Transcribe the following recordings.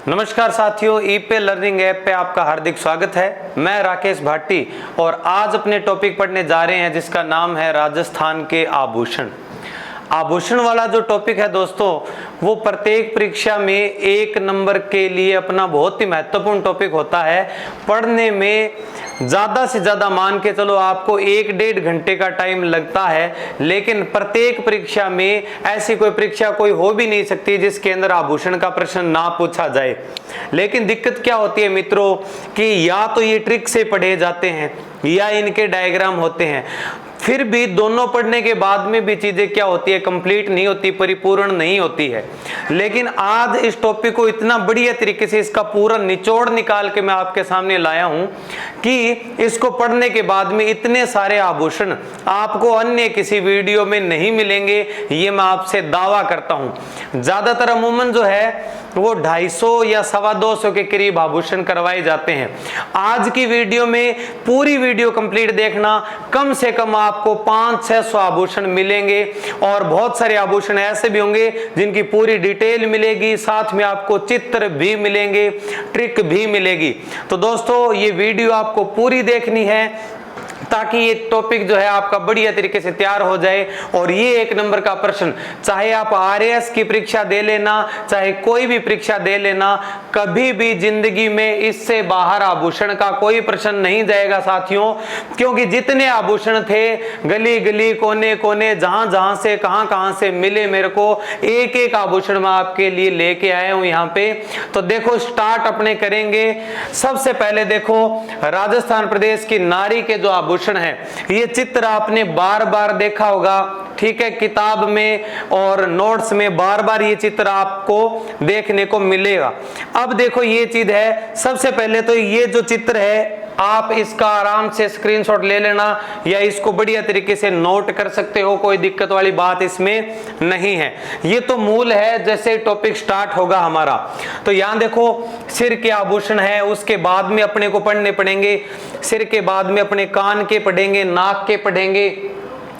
नमस्कार साथियों, ईपे learning app पे आपका हार्दिक स्वागत है। मैं राकेश भाटी और आज अपने टॉपिक पढ़ने जा रहे हैं जिसका नाम है राजस्थान के आभूषण। आभूषण वाला जो टॉपिक है दोस्तों, वो प्रत्येक परीक्षा में 1 नंबर के लिए अपना बहुत ही महत्वपूर्ण टॉपिक होता है। पढ़ने में ज़्यादा से ज़्यादा मान के चलो आपको 1-1.5 घंटे का टाइम लगता है, लेकिन प्रत्येक परीक्षा में ऐसी कोई परीक्षा कोई हो भी नहीं सकती जिसके अंदर आभूषण का प्रश्न ना पूछा जाए। लेकिन दिक्कत क्या होती है मित्रों कि या तो ये ट्रिक से पढ़े जाते हैं या इनके डायग्राम होते हैं, फिर भी दोनों पढ़ने के बाद में भी चीजें क्या होती है, कंप्लीट नहीं होती, परिपूर्ण नहीं होती है। लेकिन आज इस टॉपिक को इतना बढ़िया तरीके से इसका पूरा निचोड़ निकाल के मैं आपके सामने लाया हूं कि इसको पढ़ने के बाद में इतने सारे आभूषण आपको अन्य किसी वीडियो में नहीं मिलेंगे, ये मैं आपसे दावा करता हूं। ज्यादातर अमूमन जो है वो 250 या 225 के करीब आभूषण करवाए जाते हैं। आज की वीडियो में पूरी वीडियो कंप्लीट देखना, कम से कम आपको 500-600 आभूषण मिलेंगे और बहुत सारे आभूषण ऐसे भी होंगे जिनकी पूरी डिटेल मिलेगी, साथ में आपको चित्र भी मिलेंगे, ट्रिक भी मिलेगी। तो दोस्तों ये वीडियो आपको पूरी देखनी है ताकि ये टॉपिक जो है आपका बढ़िया तरीके से तैयार हो जाए। और ये 1 नंबर का प्रश्न, चाहे आप आरएएस की परीक्षा दे लेना, चाहे कोई भी परीक्षा दे लेना, कभी भी जिंदगी में इससे बाहर आभूषण का कोई प्रश्न नहीं जाएगा साथियों। क्योंकि जितने आभूषण थे गली गली कोने कोने जहां जहां से कहां से मिले मेरे को, एक एक आभूषण मैं आपके लिए लेके आया हूं यहाँ पे। तो देखो स्टार्ट अपने करेंगे। सबसे पहले देखो राजस्थान प्रदेश की नारी के जो आभूषण है, ये चित्र आपने बार बार देखा होगा, ठीक है, किताब में और नोट्स में बार बार ये चित्र आपको देखने को मिलेगा। अब देखो ये चीज है, सबसे पहले तो ये जो चित्र है आप इसका आराम से स्क्रीनशॉट ले लेना या इसको बढ़िया तरीके से नोट कर सकते हो, कोई दिक्कत वाली बात इसमें नहीं है। ये तो मूल है, जैसे टॉपिक स्टार्ट होगा हमारा। तो यहां देखो सिर के आभूषण है, उसके बाद में अपने को पढ़ने पड़ेंगे, सिर के बाद में अपने कान के पढ़ेंगे, नाक के पढ़ेंगे,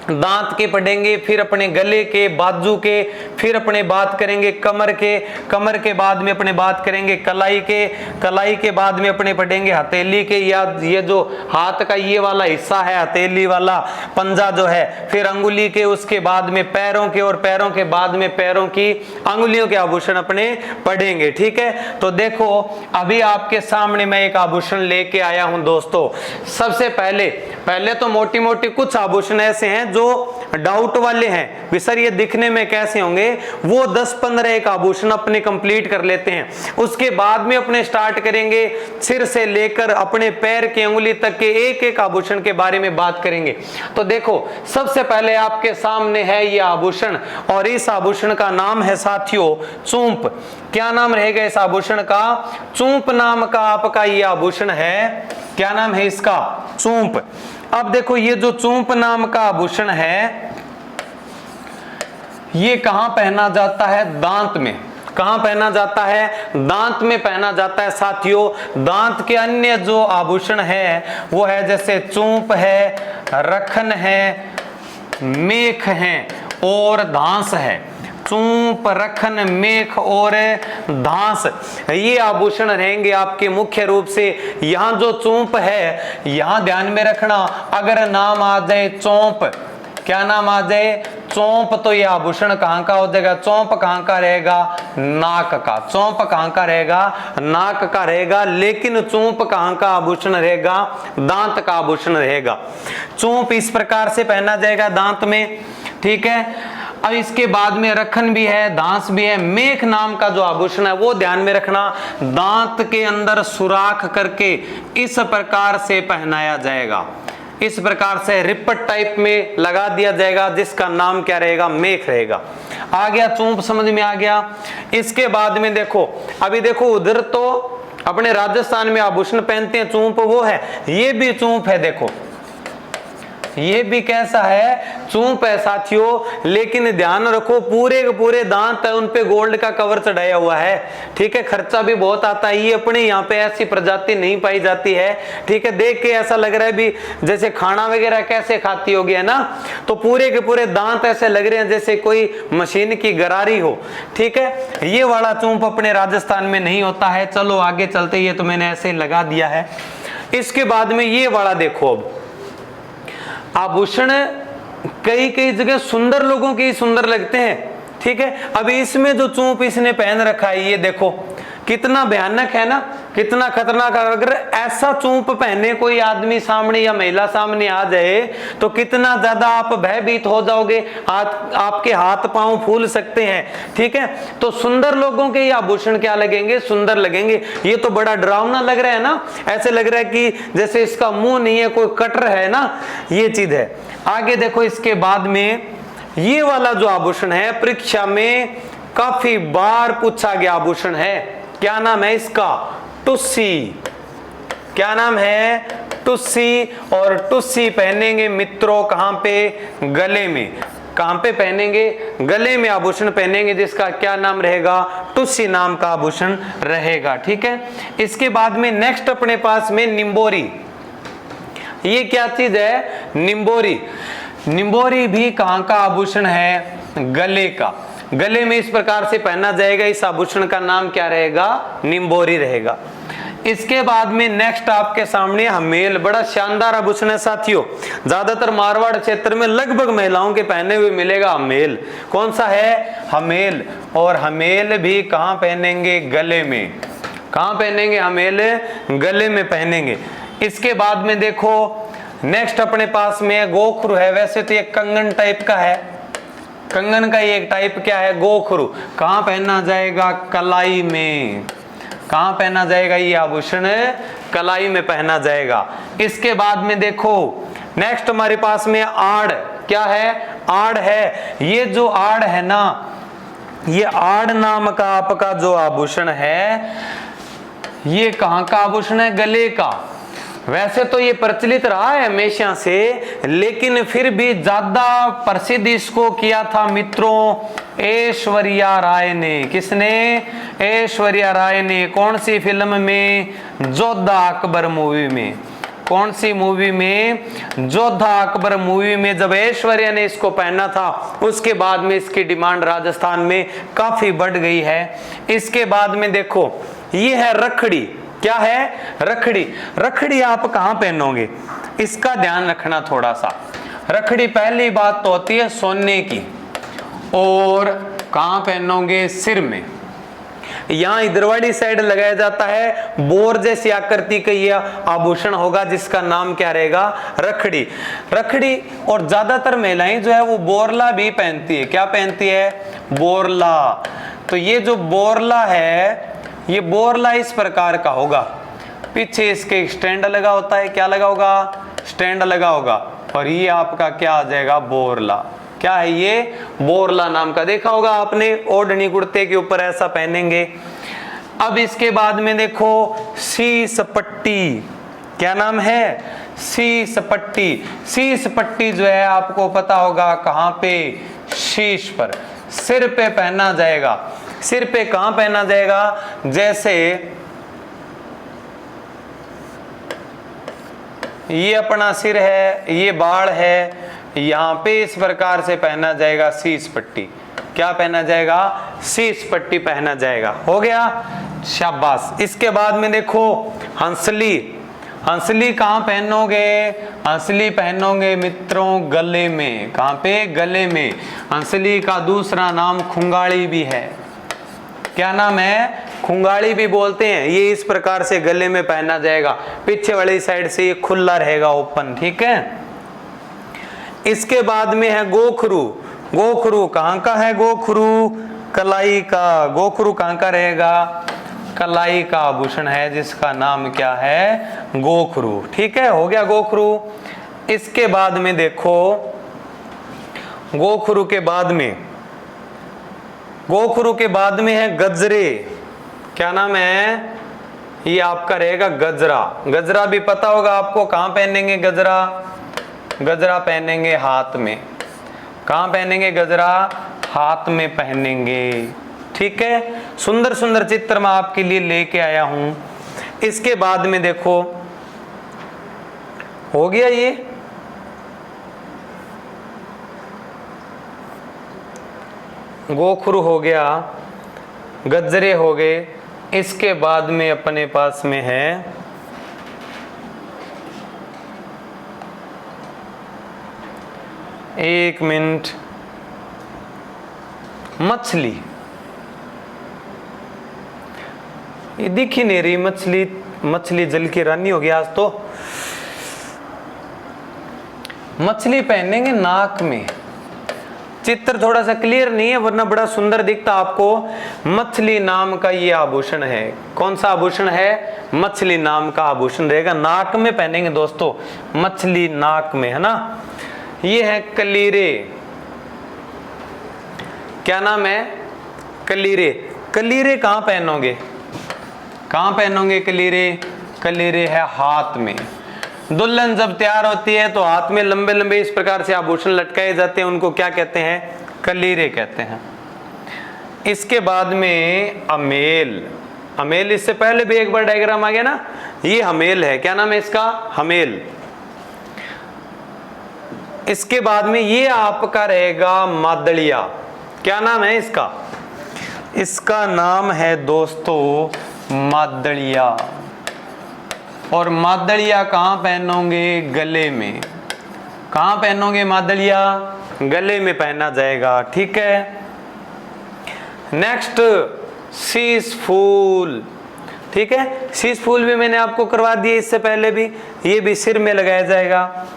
दांत के पढ़ेंगे, फिर अपने गले के, बाजू के, फिर अपने बात करेंगे कमर के, कमर के बाद में अपने बात करेंगे कलाई के, कलाई के बाद में अपने पढ़ेंगे हथेली के, या ये जो हाथ का ये वाला हिस्सा है हथेली वाला पंजा जो है, फिर अंगुली के, उसके बाद में पैरों के, और पैरों के बाद में पैरों की अंगुलियों के आभूषण अपने पढ़ेंगे। ठीक है, तो देखो अभी आपके सामने मैं एक आभूषण लेके आया हूं दोस्तों। सबसे पहले तो मोटी मोटी कुछ आभूषण ऐसे हैं जो डाउट वाले हैं भी सर ये दिखने में कैसे होंगे, वो 10-15 एक आभूषण अपने कंप्लीट कर लेते हैं। उसके बाद में अपने स्टार्ट करेंगे, सिर से लेकर अपने पैर की अंगुली तक के एक एक आभूषण के बारे में बात करेंगे। तो देखो सबसे पहले आपके सामने है ये आभूषण, और इस आभूषण का नाम है साथियों चूंप। क्या नाम रहेगा इस आभूषण का? चूंप नाम का आपका ये आभूषण है। क्या नाम है इसका? चूंप। अब देखो ये जो चूंप नाम का आभूषण है, ये कहां पहना जाता है? दांत में। कहां पहना जाता है? दांत में पहना जाता है साथियों। दांत के अन्य जो आभूषण है वो है जैसे चूंप है, रखन है, मेख है और धांस है। चूंप, रखन, मेख और धांस, ये आभूषण रहेंगे आपके मुख्य रूप से। यहां जो चूंप है, यहां ध्यान में रखना, अगर नाम आ जाए चौंप, क्या नाम आ जाए? चौंप, तो ये आभूषण कहां का हो जाएगा? चौंप कहां का रहेगा? नाक का। चौंप कहां का रहेगा? नाक का रहेगा। लेकिन चौंप कहां का आभूषण रहेगा? दांत का आभूषण रहेगा। चौंप इस प्रकार से पहना जाएगा दांत में, ठीक है। अब इसके बाद में रखन भी है, धांस भी है। मेख नाम का जो आभूषण है वो ध्यान में रखना, दांत के अंदर सुराख करके इस प्रकार से पहनाया जाएगा, इस प्रकार से रिपट टाइप में लगा दिया जाएगा, जिसका नाम क्या रहेगा? मेख रहेगा। आ गया चूंप, समझ में आ गया। इसके बाद में देखो, अभी देखो उधर तो अपने राजस्थान में आभूषण पहनते हैं चूंप, वो है, ये भी चूंप है। देखो ये भी कैसा है, चूंप है साथियों, लेकिन ध्यान रखो पूरे के पूरे दांत है, उन पे गोल्ड का कवर चढ़ाया हुआ है। ठीक है, खर्चा भी बहुत आता है। ये अपने यहाँ पे ऐसी प्रजाति नहीं पाई जाती है। ठीक है, देख के ऐसा लग रहा है भी जैसे खाना वगैरह कैसे खाती होगी, है ना। तो पूरे के पूरे दांत ऐसे लग रहे हैं जैसे कोई मशीन की गरारी हो। ठीक है, ये वाला चूंप अपने राजस्थान में नहीं होता है। चलो आगे चलते, ये तो मैंने ऐसे लगा दिया है। इसके बाद में ये वाला देखो, अब आभूषण कई कई जगह सुंदर लोगों के ही सुंदर लगते हैं। ठीक है, अभी इसमें जो चूंप इसने पहन रखा है, ये देखो कितना भयानक है ना, कितना खतरनाक। अगर ऐसा चूंप पहने कोई आदमी सामने या महिला सामने आ जाए तो कितना ज्यादा आप भयभीत हो जाओगे, आपके हाथ पांव फूल सकते हैं। ठीक है, तो सुंदर लोगों के ये आभूषण क्या लगेंगे, सुंदर लगेंगे। ये तो बड़ा डरावना लग रहा है ना, ऐसे लग रहा है कि जैसे इसका मुंह नहीं है, कोई कटर है ना, ये चीज है। आगे देखो, इसके बाद में ये वाला जो आभूषण है परीक्षा में काफी बार पूछा गया आभूषण है। क्या नाम है इसका, टुस्सी। क्या नाम है, टुस्सी। और टुस्सी पहनेंगे मित्रों कहां पे, गले में। कहां पे पहनेंगे, गले में आभूषण पहनेंगे, जिसका क्या नाम रहेगा, टुस्सी नाम का आभूषण रहेगा। ठीक है, इसके बाद में नेक्स्ट अपने पास में निम्बोरी। ये क्या चीज है, निम्बोरी। निम्बोरी भी कहां का आभूषण है, गले का। गले में इस प्रकार से पहना जाएगा। इस आभूषण का नाम क्या रहेगा, निम्बोरी रहेगा। इसके बाद में नेक्स्ट आपके सामने हमेल। बड़ा शानदार आभूषण है साथियों, ज्यादातर मारवाड़ क्षेत्र में लगभग महिलाओं के पहने हुए मिलेगा हमेल। कौन सा है, हमेल। और हमेल भी कहां पहनेंगे, गले में। कहां पहनेंगे, हमेल गले में पहनेंगे। इसके बाद में देखो नेक्स्ट अपने पास में गोखरू है। वैसे तो ये कंगन टाइप का है, कंगन का ये एक टाइप क्या है, गोखरू। कहां पहना जाएगा, कलाई में। कहां पहना जाएगा, ये आभूषण कलाई में पहना जाएगा। इसके बाद में देखो नेक्स्ट हमारे पास में आड़। क्या है, आड़ है। ये जो आड़ है ना, ये आड़ नाम का आपका जो आभूषण है, ये कहां का आभूषण है, गले का। वैसे तो ये प्रचलित रहा है हमेशा से, लेकिन फिर भी ज्यादा प्रसिद्ध इसको किया था मित्रों ऐश्वर्या राय ने। किसने, ऐश्वर्या राय ने। कौन सी फिल्म में, जोधा अकबर मूवी में। कौन सी मूवी में, जोधा अकबर मूवी में। जब ऐश्वर्या ने इसको पहना था उसके बाद में इसकी डिमांड राजस्थान में काफी बढ़ गई है। इसके बाद में देखो ये है रखड़ी। क्या है, रखड़ी। रखड़ी आप कहां पहनोगे, इसका ध्यान रखना थोड़ा सा। रखड़ी पहली बात तो होती है सोने की, और कहां पहनोगे, सिर में। यहां इधर वाली साइड लगाया जाता है, बोर जैसी आकृति का यह आभूषण होगा जिसका नाम क्या रहेगा, रखड़ी। रखड़ी। और ज्यादातर महिलाएं जो है वो बोरला भी पहनती है। क्या पहनती है, बोरला। तो ये जो बोरला है, ये बोरला इस प्रकार का होगा। पीछे इसके स्टैंड लगा होता है। क्या लगा होगा, स्टैंड लगा होगा। और ये आपका क्या आ जाएगा, बोरला। क्या है ये, बोरला नाम का। देखा होगा आपने, ओढ़नी कुर्ते के ऊपर ऐसा पहनेंगे। अब इसके बाद में देखो शीश पट्टी। क्या नाम है, शीश पट्टी। शीश पट्टी जो है आपको पता होगा कहां पे, शीश पर, सिर पे पहना जाएगा। सिर पे कहां पहना जाएगा, जैसे ये अपना सिर है, ये बाल है, यहां पे इस प्रकार से पहना जाएगा शीश पट्टी। क्या पहना जाएगा, शीश पट्टी पहना जाएगा। हो गया, शाबाश। इसके बाद में देखो हंसली। हंसली कहां पहनोगे, हंसली पहनोगे मित्रों गले में। कहां पे, गले में। हंसली का दूसरा नाम खुंगाड़ी भी है। क्या नाम है, खुंगाड़ी भी बोलते हैं। ये इस प्रकार से गले में पहना जाएगा, पीछे वाली साइड से ये खुला रहेगा, ओपन। ठीक है। इसके बाद में है गोखरू। गोखरू कहां का है, गोखरू कलाई का। गोखरू कहां का रहेगा, कलाई का आभूषण है जिसका नाम क्या है, गोखरू। ठीक है, हो गया गोखरू। इसके बाद में देखो गोखरू के बाद में, गोखरू के बाद में है गजरे। क्या नाम है, ये आपका रहेगा गजरा। गजरा भी पता होगा आपको, कहां पहनेंगे गजरा, गजरा पहनेंगे हाथ में। कहाँ पहनेंगे गजरा? हाथ में पहनेंगे। ठीक है, सुंदर सुंदर चित्र मैं आपके लिए लेके आया हूं। इसके बाद में देखो, हो गया ये, गोखरू हो गया, गजरे हो गए। इसके बाद में अपने पास में है एक मिनट, मछली। ये दिख ही नहीं रही मछली, मछली जल की रानी हो गई आज तो। मछली पहनेंगे नाक में। चित्र थोड़ा सा क्लियर नहीं है वरना बड़ा सुंदर दिखता आपको। मछली नाम का ये आभूषण है। कौन सा आभूषण है? मछली नाम का आभूषण रहेगा, नाक में पहनेंगे दोस्तों, मछली नाक में, है ना। ये है कलीरे। क्या नाम है? कलीरे। कलीरे कहाँ पहनोगे? कहाँ पहनोगे कलीरे? कलीरे है हाथ में। दुल्हन जब तैयार होती है तो हाथ में लंबे लंबे इस प्रकार से आभूषण लटकाए जाते हैं, उनको क्या कहते हैं? कलीरे कहते हैं। इसके बाद में अमेल। अमेल, इससे पहले भी एक बार डायग्राम आ गया ना, ये हमेल है। क्या नाम है इसका? हमेल। इसके बाद में ये आपका रहेगा मादलिया। क्या नाम है इसका? इसका नाम है दोस्तों मादलिया। और मादलिया कहाँ पहनोगे? गले में। कहाँ पहनोगे मादलिया? गले में पहना जाएगा। ठीक है, नेक्स्ट शीश फूल। ठीक है, शीश फूल भी मैंने आपको करवा दिया इससे पहले भी, ये भी सिर में लगाया जाएगा।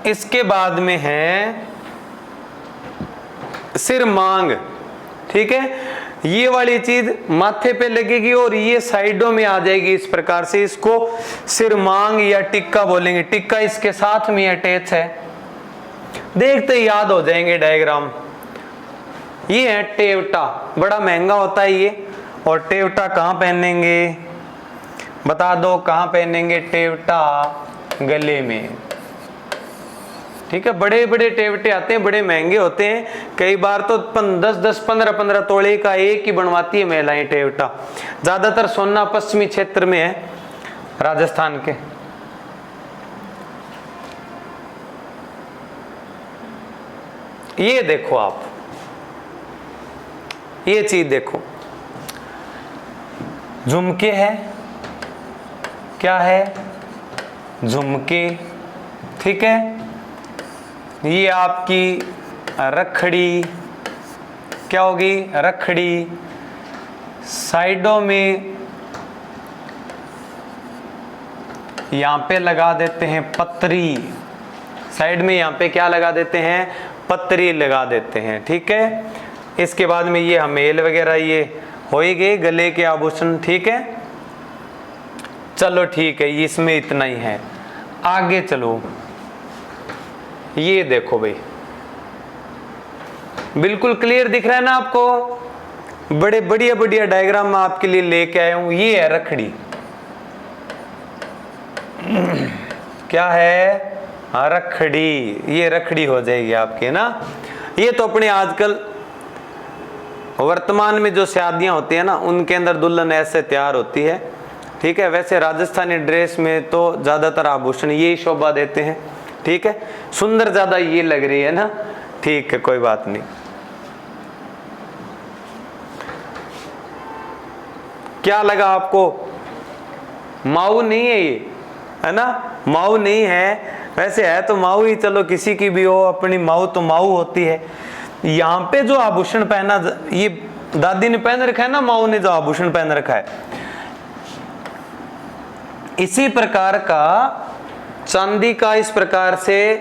इसके बाद में है सिर मांग। ठीक है, ये वाली चीज माथे पे लगेगी और ये साइडों में आ जाएगी इस प्रकार से, इसको सिर मांग या टिक्का बोलेंगे। टिक्का इसके साथ में अटैच है, देखते ही याद हो जाएंगे डायग्राम। ये है टेवटा, बड़ा महंगा होता है ये। और टेवटा कहाँ पहनेंगे? बता दो कहाँ पहनेंगे टेवटा? गले में। ठीक है, बड़े बड़े टेवटे आते हैं, बड़े महंगे होते हैं। कई बार तो 10-10, 15-15 तोले का एक ही बनवाती है महिलाएं टेवटा। ज्यादातर सोना पश्चिमी क्षेत्र में है, राजस्थान के। ये देखो आप, ये चीज देखो, झुमके है। क्या है? झुमके। ठीक है, ये आपकी रखड़ी। क्या होगी? रखड़ी। साइडों में यहां पे लगा देते हैं पतरी। साइड में यहां पे क्या लगा देते हैं? पतरी लगा देते हैं। ठीक है, इसके बाद में ये हमेल वगैरह ये हो ही गए, गले के आभूषण। ठीक है, चलो ठीक है, इसमें इतना ही है। आगे चलो, ये देखो भाई, बिल्कुल क्लियर दिख रहा है ना आपको? बड़े बढ़िया बढ़िया डायग्राम मैं आपके लिए लेके आया हूं। ये है रखड़ी। क्या है? रखड़ी। ये रखड़ी हो जाएगी आपकी ना। ये तो अपने आजकल वर्तमान में जो शादियां होती है ना, उनके अंदर दुल्हन ऐसे तैयार होती है। ठीक है, वैसे राजस्थानी ड्रेस में तो ज्यादातर आभूषण ये शोभा देते हैं। ठीक है, सुंदर ज्यादा ये लग रही है ना। ठीक है, कोई बात नहीं। क्या लगा आपको? माऊ नहीं है ये, है ना। माऊ नहीं है, वैसे है तो माऊ ही, चलो किसी की भी हो, अपनी माऊ तो माऊ होती है। यहाँ पे जो आभूषण पहना, ये दादी ने पहन रखा है ना, माऊ ने जो आभूषण पहन रखा है, इसी प्रकार का चांदी का इस प्रकार से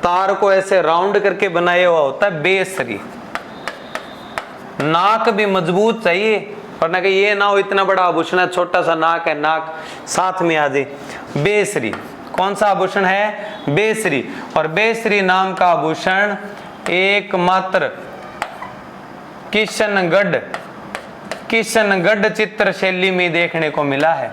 तार को ऐसे राउंड करके बनाया हुआ होता है बेसरी। नाक भी मजबूत चाहिए, वरना कि ये ना हो इतना बड़ा आभूषण है, छोटा सा नाक है, नाक साथ में आ जाए। बेसरी कौन सा आभूषण है? बेसरी। और बेसरी नाम का आभूषण एकमात्र किशनगढ़ चित्र शैली में देखने को मिला है।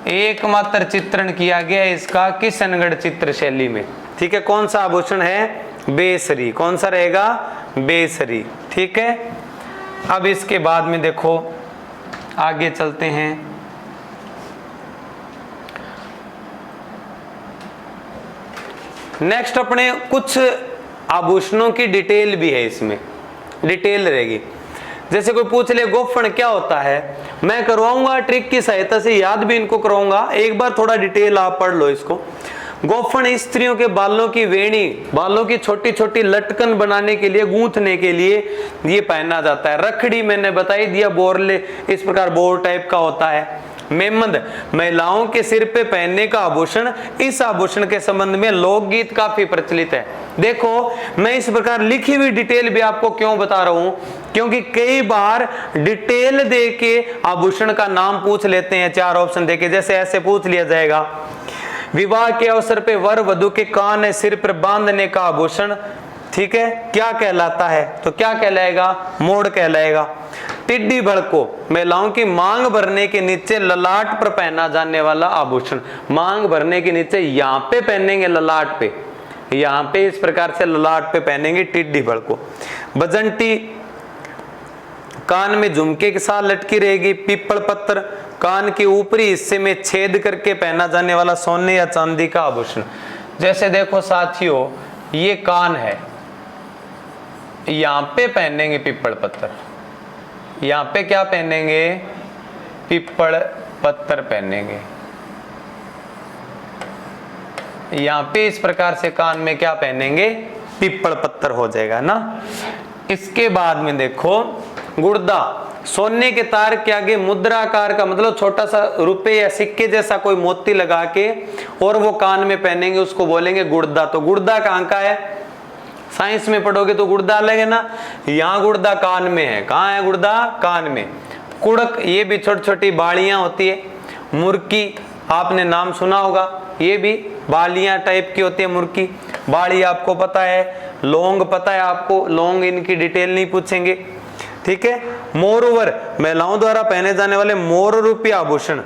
एकमात्र चित्रण किया गया इसका किशनगढ़ चित्र शैली में। ठीक है, कौन सा आभूषण है? बेसरी। कौन सा रहेगा? बेसरी। ठीक है, अब इसके बाद में देखो आगे चलते हैं। नेक्स्ट अपने कुछ आभूषणों की डिटेल भी है, इसमें डिटेल रहेगी। जैसे कोई पूछ ले गोफन क्या होता है, मैं करवाऊंगा ट्रिक की सहायता से, याद भी इनको करवाऊंगा, एक बार थोड़ा डिटेल आप पढ़ लो इसको। गोफन स्त्रियों के बालों की वेणी, बालों की छोटी छोटी लटकन बनाने के लिए, गूंथने के लिए ये पहना जाता है। रखड़ी मैंने बताई दिया, बोरले इस प्रकार बोर टाइप का होता है। मेमंद, महिलाओं के सिर पे पहनने का आभूषण। इस आभूषण के संबंध में लोकगीत काफी प्रचलित है। देखो मैं इस प्रकार लिखी हुई डिटेल भी आपको क्यों बता रहा हूं, क्योंकि कई बार डिटेल दे के आभूषण का नाम पूछ लेते हैं, 4 ऑप्शन देके। जैसे ऐसे पूछ लिया जाएगा, विवाह के अवसर पे वर वधु के कान सिर पर बांधने का आभूषण, ठीक है, क्या कहलाता है? तो क्या कहलाएगा? मोड़ कहलाएगा। टिड्डी भड़को, महिलाओं की मांग भरने के नीचे ललाट पर पहना जाने वाला आभूषण। मांग भरने के नीचे यहाँ पे पहनेंगे, ललाट पे, यहाँ पे इस प्रकार से ललाट पे पहनेंगे, टिड्डी भड़को। बजंती, कान में झुमके के साथ लटकी रहेगी। पीपल पत्र, कान के ऊपरी हिस्से में छेद करके पहना जाने वाला सोने या चांदी का आभूषण। जैसे देखो साथियों, ये कान है, यहाँ पे पहनेंगे पीपल पत्थर, यहाँ पे क्या पहनेंगे? पीपल पत्थर पहनेंगे। यहाँ पे इस प्रकार से कान में क्या पहनेंगे? पीपल पत्थर हो जाएगा ना। इसके बाद में देखो गुर्दा, सोने के तार के आगे मुद्राकार का, मतलब छोटा सा रुपए या सिक्के जैसा कोई मोती लगा के और वो कान में पहनेंगे, उसको बोलेंगे गुर्दा। तो गुर्दा कहाँ का है? साइंस में पढ़ोगे तो गुर्दा अलग है ना, यहाँ गुर्दा कान में है। कहाँ है गुर्दा? कान में। कुड़क, ये भी छोटी छोटी बालियां होती है। मुर्की, आपने नाम सुना होगा, ये भी बालियां टाइप की होती है मुर्की। बाली आपको पता है, लौंग पता है आपको, लौंग इनकी डिटेल नहीं पूछेंगे, ठीक है। मोरवर, महिलाओं द्वारा पहने जाने वाले मोर रूपी आभूषण,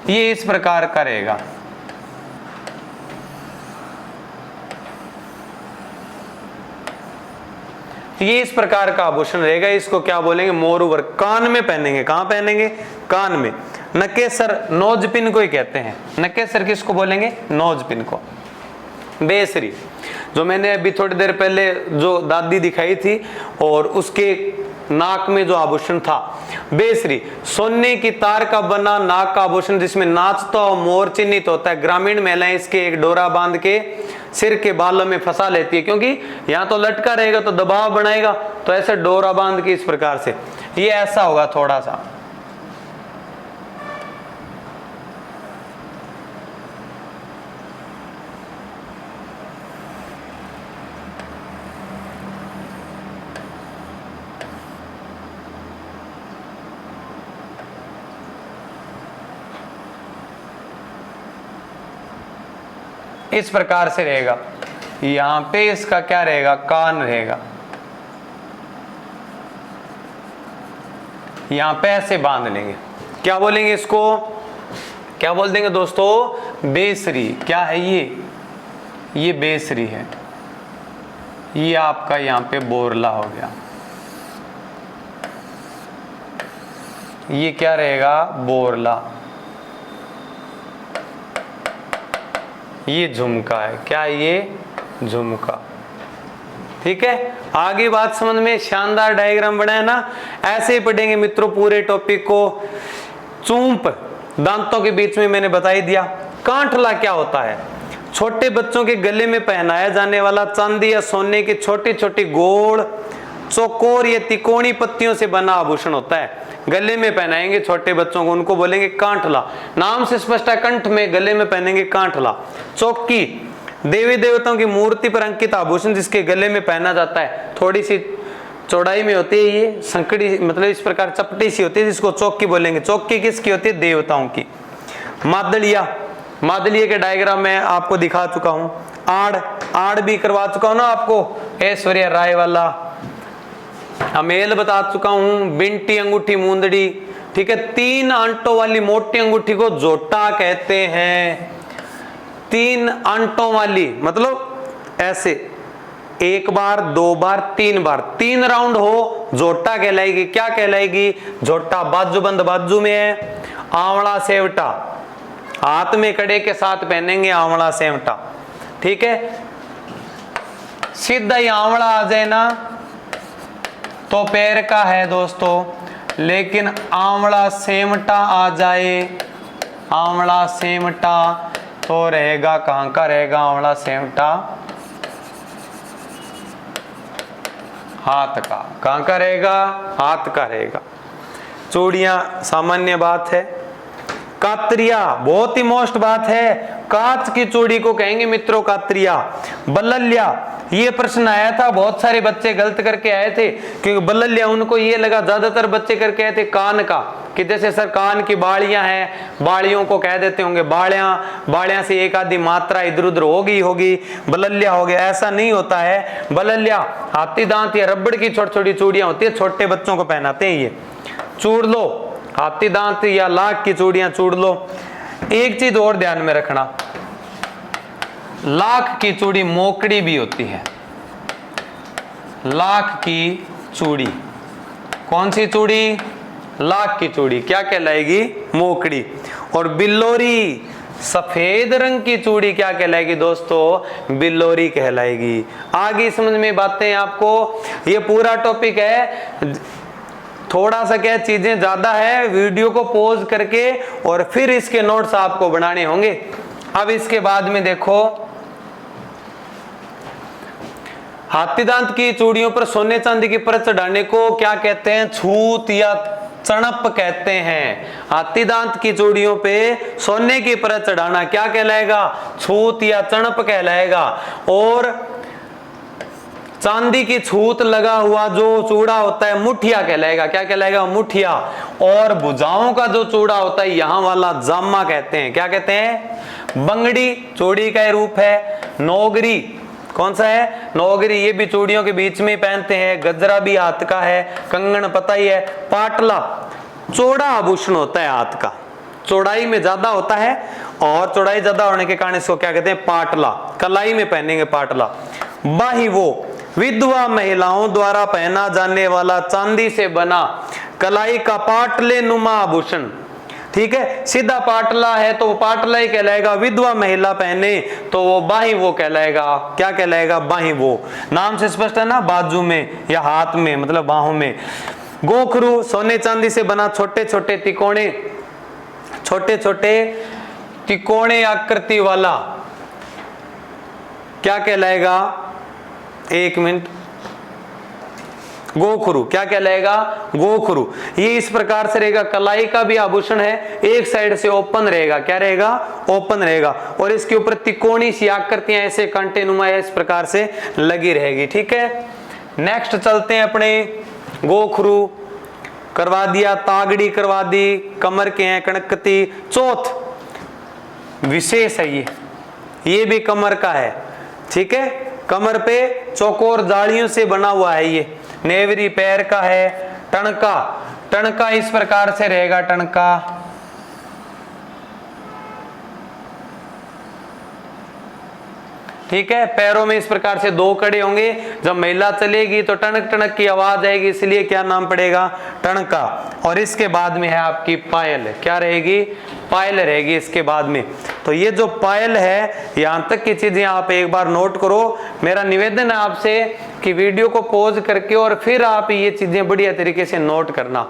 ये इस प्रकार का रहेगा। ये इस प्रकार का आभूषण रहेगा, इसको क्या बोलेंगे? मोरवर। कान में पहनेंगे। कहां पहनेंगे? कान में। नकेसर, नोजपिन को ही कहते हैं। नकेसर किसको बोलेंगे? नोजपिन को। बेसरी, जो मैंने अभी थोड़ी देर पहले जो दादी दिखाई थी, और उसके नाक में जो आभूषण था, बेसरी, सोने की तार का बना नाक का आभूषण जिसमें नाचता हुआ मोर चिन्हित होता है। ग्रामीण महिलाएं इसके एक डोरा बांध के सिर के बालों में फंसा लेती है, क्योंकि यहाँ तो लटका रहेगा तो दबाव बनाएगा, तो ऐसे डोरा बांध के इस प्रकार से, ये ऐसा होगा थोड़ा सा। इस प्रकार से रहेगा। यहां पे इसका क्या रहेगा? कान रहेगा। यहां पे ऐसे बांध लेंगे, क्या बोलेंगे इसको? क्या बोल देंगे दोस्तों? बेसरी। क्या है ये बेसरी है। ये आपका यहां पे बोरला हो गया। ये क्या रहेगा? बोरला। ये झुमका है। क्या है ये? झुमका। ठीक है, आगे बात समझ में? शानदार डायग्राम बनाया ना। ऐसे ही पढ़ेंगे मित्रों पूरे टॉपिक को। चूंप, दांतों के बीच में मैंने बता ही दिया। कांठला क्या होता है? छोटे बच्चों के गले में पहनाया जाने वाला चांदी या सोने की छोटी छोटी गोल, चौकोर या तिकोनी पत्तियों से बना आभूषण होता है। गले में पहनाएंगे छोटे बच्चों को, उनको बोलेंगे कांठला। नाम से स्पष्ट है, कंठ में, गले में पहनेंगे कांठला। चौकी, देवी देवताओं की मूर्ति पर अंकित आभूषण जिसके गले में पहना जाता है। थोड़ी सी चौड़ाई में होती है, ये संकड़ी, मतलब इस प्रकार चपटी सी होती है, जिसको चौकी बोलेंगे। चौकी किसकी होती है? देवताओं की। मादलिया, मादलिया के डायग्राम मैं आपको दिखा चुका हूं। आड़ भी करवा चुका हूं ना आपको, ऐश्वर्या राय वाला। अमेल बता चुका हूं। बिंटी, अंगूठी, मुंदड़ी, ठीक है। 3 आंटों वाली मोटी अंगूठी को जोटा कहते हैं। 3 आंटों वाली, मतलब ऐसे, एक बार, दो बार, तीन बार, 3 राउंड हो, जोटा कहलाएगी। क्या कहलाएगी? जोटा। बाजूबंद बाजू में है, आंवला सेवटा हाथ में कड़े के साथ पहनेंगे, आंवला सेवटा। ठीक है, सीधा ही आंवला आ जाए ना तो पैर का है दोस्तों, लेकिन आंवला सेमटा आ जाए, आंवला सेमटा तो रहेगा कहां का रहेगा आंवला सेमटा? हाथ का। कहां का रहेगा? हाथ का रहेगा। चूड़ियां सामान्य बात है। कात्रिया बहुत ही मोस्ट बात है, कांच की चूड़ी को कहेंगे मित्रों कात्रिया। बल्लल्या, ये प्रश्न आया था, बहुत सारे बच्चे गलत करके आए थे, क्योंकि बल्लल्या उनको ये लगा, ज्यादातर बच्चे करके आए थे कान का, कि जैसे सर कान की बालियां हैं, बालियों को कह देते होंगे बालियां, बालियां से एक आधी मात्रा इधर उधर होगी, बल्लल्या हो गया। ऐसा नहीं होता है। बल्लल्या हाथी दांत या रबड़ की छोटी छोटी चूड़ियां होती है, छोटे बच्चों को पहनाते हैं। ये चूड़ लो, हाथी दांत या लाख की चूड़ियां चूड़ लो। एक चीज और ध्यान में रखना, लाख की चूड़ी मोकड़ी भी होती है। लाख की चूड़ी, कौन सी चूड़ी? लाख की चूड़ी क्या कहलाएगी? मोकड़ी। और बिल्लोरी, सफेद रंग की चूड़ी क्या कहलाएगी दोस्तों? बिल्लोरी कहलाएगी। आगे समझ में बातें आपको, ये पूरा टॉपिक है, थोड़ा सा क्या चीजें ज्यादा है, वीडियो को पॉज करके और फिर इसके नोट्स आपको बनाने होंगे। अब इसके बाद में देखो, हाथी दांत की चूड़ियों पर सोने चांदी की परत चढ़ाने को क्या कहते हैं? छूत या चणप कहते हैं। हाथी दांत की चूड़ियों पे सोने की परत चढ़ाना क्या कहलाएगा? छूत या चणप कहलाएगा। और चांदी की छूत लगा हुआ जो चूड़ा होता है मुठिया कहलाएगा। क्या कहलाएगा? मुठिया। और भुजाओं का जो चूड़ा होता है यहां वाला जामा कहते हैं। क्या कहते हैं? बंगड़ी चूड़ी का रूप है। नौगरी कौन सा है? नौगरी, ये भी चूड़ियों के बीच में पहनते हैं। गजरा भी हाथ का है। कंगन पता ही है। पाटला चौड़ा आभूषण होता है हाथ का, चौड़ाई में ज्यादा होता है, और चौड़ाई ज्यादा होने के कारण इसको क्या कहते हैं? पाटला। कलाई में पहनेंगे पाटला। बाही वो विधवा महिलाओं द्वारा पहना जाने वाला चांदी से बना कलाई का पाटले नुमा आभूषण। ठीक है, सीधा पाटला है तो वो पाटला ही कहलाएगा। विधवा महिला पहने तो वो बाही वो कहलाएगा। क्या कहलाएगा? बाही वो। नाम से स्पष्ट है ना, बाजू में या हाथ में, मतलब बाहों में। गोखरू सोने चांदी से बना छोटे छोटे तिकोने आकृति वाला क्या कहलाएगा? एक मिनट। गोखरू क्या कहलाएगा? गोखरू। ये इस प्रकार से रहेगा, कलाई का भी आभूषण है, एक साइड से ओपन रहेगा। क्या रहेगा? ओपन रहेगा। और इसके ऊपर तिकोनी सी आकृतियां ऐसे कांटे नुमा इस प्रकार से लगी रहेगी। ठीक है, नेक्स्ट चलते हैं अपने। गोखरू करवा दिया, तागड़ी करवा दी, कमर के हैं कणकती। चौथ विशेष है, ये भी कमर का है। ठीक है, कमर पे चौकोर जालियों से बना हुआ है। ये नेवरी पैर का है। टणका इस प्रकार से रहेगा। टणका ठीक है, पैरों में इस प्रकार से 2 कड़े होंगे। जब महिला चलेगी तो टणक टणक की आवाज आएगी, इसलिए क्या नाम पड़ेगा? टणका। और इसके बाद में है आपकी पायल। क्या रहेगी? पायल रहेगी इसके बाद में। तो ये जो पायल है, यहां तक की चीजें आप एक बार नोट करो। मेरा निवेदन है आपसे कि वीडियो को पॉज करके और फिर आप ये चीजें बढ़िया तरीके से नोट करना।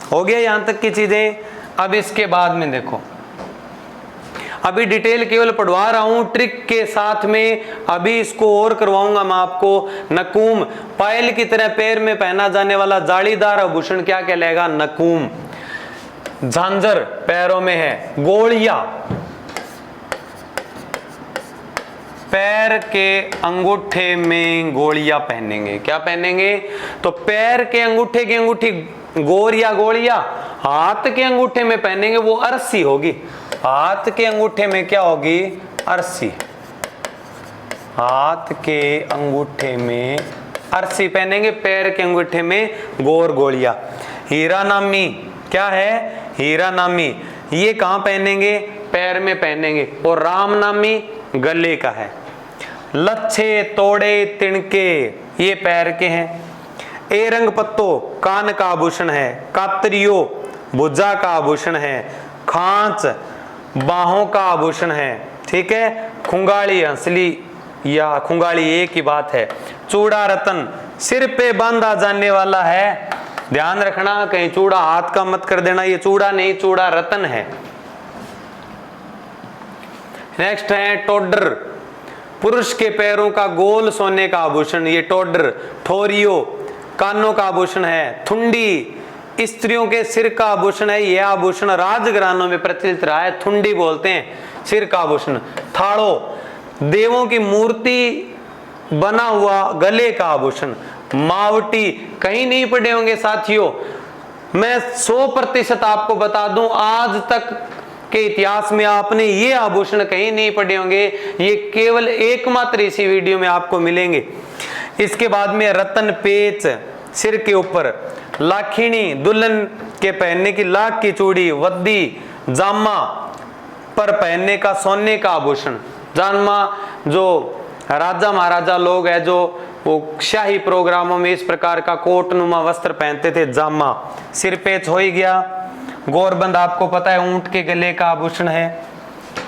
हो गया यहां तक की चीजें। अब इसके बाद में देखो, अभी डिटेल केवल पढ़वा रहा हूं ट्रिक के साथ में, अभी इसको और करवाऊंगा मैं आपको। नकूम पायल की तरह पैर में पहना जाने वाला जालीदार आभूषण क्या कहलाएगा? नकूम। झांझर पैरों में है। गोलियां पैर के अंगूठे में गोलियां पहनेंगे। क्या पहनेंगे? तो पैर के अंगूठे की अंगूठी गोर या गोलियां, हाथ के अंगूठे में पहनेंगे वो अरसी होगी। हाथ के अंगूठे में क्या होगी? अरसी। हाथ के अंगूठे में अरसी पहनेंगे, पैर के अंगूठे में गोर गोलियां। हीरा नामी क्या है? हीरा नामी ये कहाँ पहनेंगे, पैर में पहनेंगे, और राम नामी गले का है। लच्छे तोड़े तिनके ये पैर के हैं। ए रंग पत्तो कान का आभूषण है। कातरियो भुजा का आभूषण है। खांच बाहों का आभूषण है। ठीक है, खुंगाली हंसली या खुंगाली एक ही बात है। चूड़ा रतन सिर पे बांधा जाने वाला है। ध्यान रखना कहीं चूड़ा हाथ का मत कर देना, ये चूड़ा नहीं, चूड़ा रतन है। नेक्स्ट है टोडर, पुरुष के पैरों का गोल सोने का आभूषण, ये टोडर। ठोरियो कानों का आभूषण है। थुंडी स्त्रियों के सिर का आभूषण है। यह आभूषण राजघरानों में प्रचलित रहा है, थुंडी बोलते हैं सिर का आभूषण। थाड़ो देवों की मूर्ति बना हुआ गले का आभूषण। मावटी कहीं नहीं पढ़े होंगे साथियों, मैं 100% आपको बता दूं, आज तक के इतिहास में आपने ये आभूषण कहीं नहीं पढ़े होंगे, ये केवल एकमात्र इसी वीडियो में आपको मिलेंगे। इसके बाद में रतन पेच सिर के ऊपर। लाखिणी दुल्हन के पहनने की लाख की चूड़ी। वद्दी जामा पर पहनने का सोने का आभूषण। जामा जो राजा महाराजा लोग हैं जो वो शाही प्रोग्रामों में इस प्रकार का कोट नुमा वस्त्र पहनते थे, जामा। सिर पेच हो ही गया। गौरबंद आपको पता है ऊंट के गले का आभूषण है,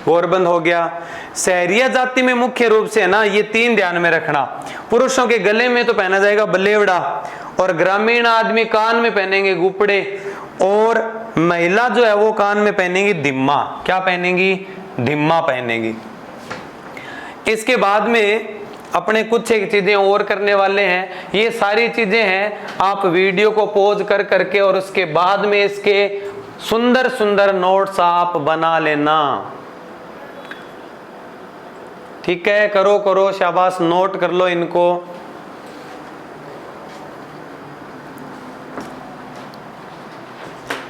गौरबंद हो गया। सहरिया जाति में मुख्य रूप से है ना, ये 3 ध्यान में रखना। पुरुषों के गले में तो पहना जाएगा बलेवड़ा, और ग्रामीण आदमी कान में पहनेंगे गुपड़े, और महिला जो है वो कान में पहनेंगी दिम्मा। क्या पहनेंगी, दिम्मा पहनेंगी। इसके बाद में अपने कुछ एक चीजें और करने वाले हैं, ये सारी चीजें हैं, आप वीडियो को पॉज कर करके और उसके बाद में इसके सुंदर सुंदर नोट्स आप बना लेना। ठीक है, करो करो शाबाश, नोट कर लो इनको।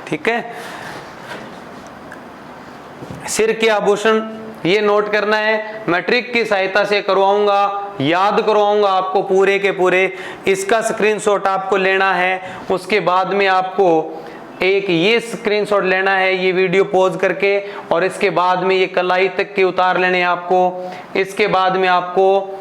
ठीक है, सिर के आभूषण ये नोट करना है, मैं ट्रिक की सहायता से करवाऊंगा, याद करवाऊंगा आपको पूरे के पूरे। इसका स्क्रीनशॉट आपको लेना है, उसके बाद में आपको एक ये स्क्रीनशॉट लेना है, ये वीडियो पॉज करके, और इसके बाद में ये कलाई तक के उतार लेने हैं आपको। इसके बाद में आपको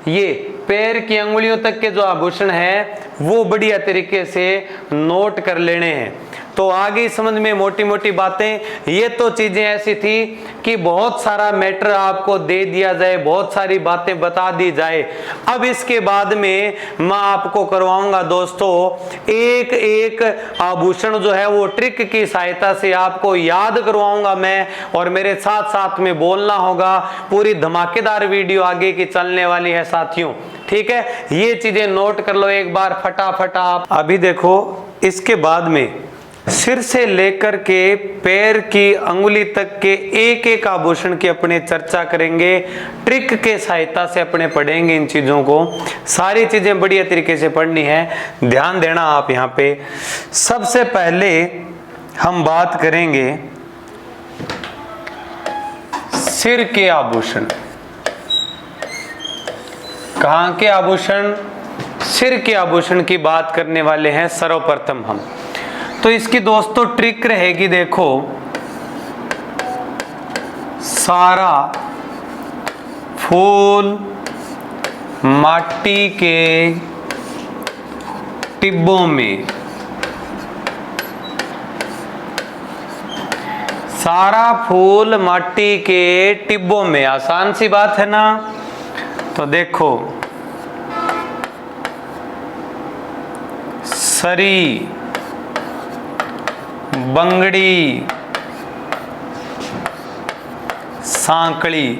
ये पैर की अंगुलियों तक के जो आभूषण है वो बढ़िया तरीके से नोट कर लेने हैं। तो आगे समझ में मोटी मोटी बातें, ये तो चीजें ऐसी थी कि बहुत सारा मैटर आपको दे दिया जाए, बहुत सारी बातें बता दी जाए। अब इसके बाद में मैं आपको करवाऊंगा दोस्तों एक एक आभूषण जो है वो ट्रिक की सहायता से आपको याद करवाऊंगा मैं, और मेरे साथ साथ में बोलना होगा। पूरी धमाकेदार वीडियो आगे की चलने वाली है साथियों। ठीक है, ये चीजें नोट कर लो एक बार फटाफट आप। अभी देखो, इसके बाद में सिर से लेकर के पैर की अंगुली तक के एक एक आभूषण की अपने चर्चा करेंगे, ट्रिक के सहायता से अपने पढ़ेंगे इन चीजों को। सारी चीजें बढ़िया तरीके से पढ़नी है, ध्यान देना आप यहाँ पे। सबसे पहले हम बात करेंगे सिर के आभूषण। कहाँ के आभूषण, सिर के आभूषण की बात करने वाले हैं सर्वप्रथम हम। तो इसकी दोस्तों ट्रिक रहेगी, देखो सारा फूल माटी के टिब्बों में, सारा फूल माटी के टिब्बों में, आसान सी बात है ना। तो देखो सरी, बंगड़ी, सांकड़ी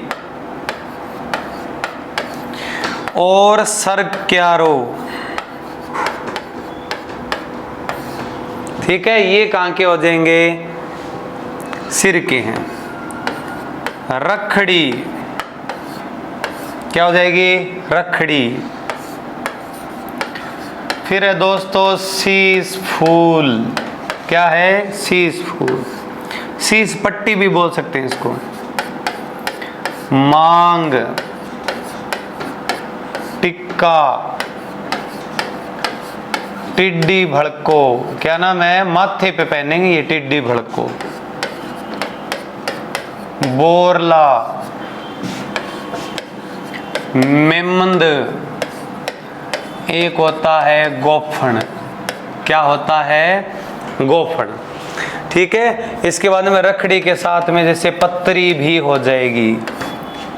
और सरक्यारो। ठीक है, ये कहाँ के हो जाएंगे, सिर के हैं। रखड़ी क्या हो जाएगी, रखड़ी। फिर है दोस्तों शीश फूल। क्या है, शीश फूल, शीश पट्टी भी बोल सकते हैं इसको। मांग, टिक्का, टिड्डी भड़को, क्या नाम है, माथे पे पहनेंगे ये टिड्डी भड़को। बोरला, मेमंद, एक होता है गोफन। क्या होता है, गोफन। ठीक है, इसके बाद में रखड़ी के साथ में जैसे पत्री भी हो जाएगी।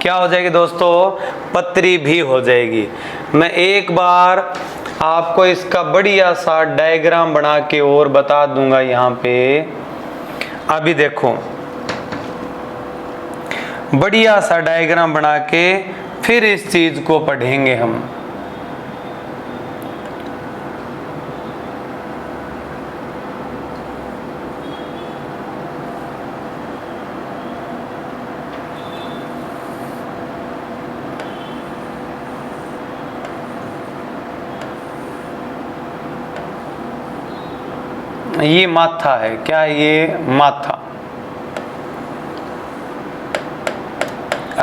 क्या हो जाएगी दोस्तों, पत्री भी हो जाएगी। मैं एक बार आपको इसका बढ़िया सा डायग्राम बना के और बता दूंगा यहाँ पे। अभी देखो, बढ़िया सा डायग्राम बना के फिर इस चीज को पढ़ेंगे हम। ये माथा है, क्या ये माथा।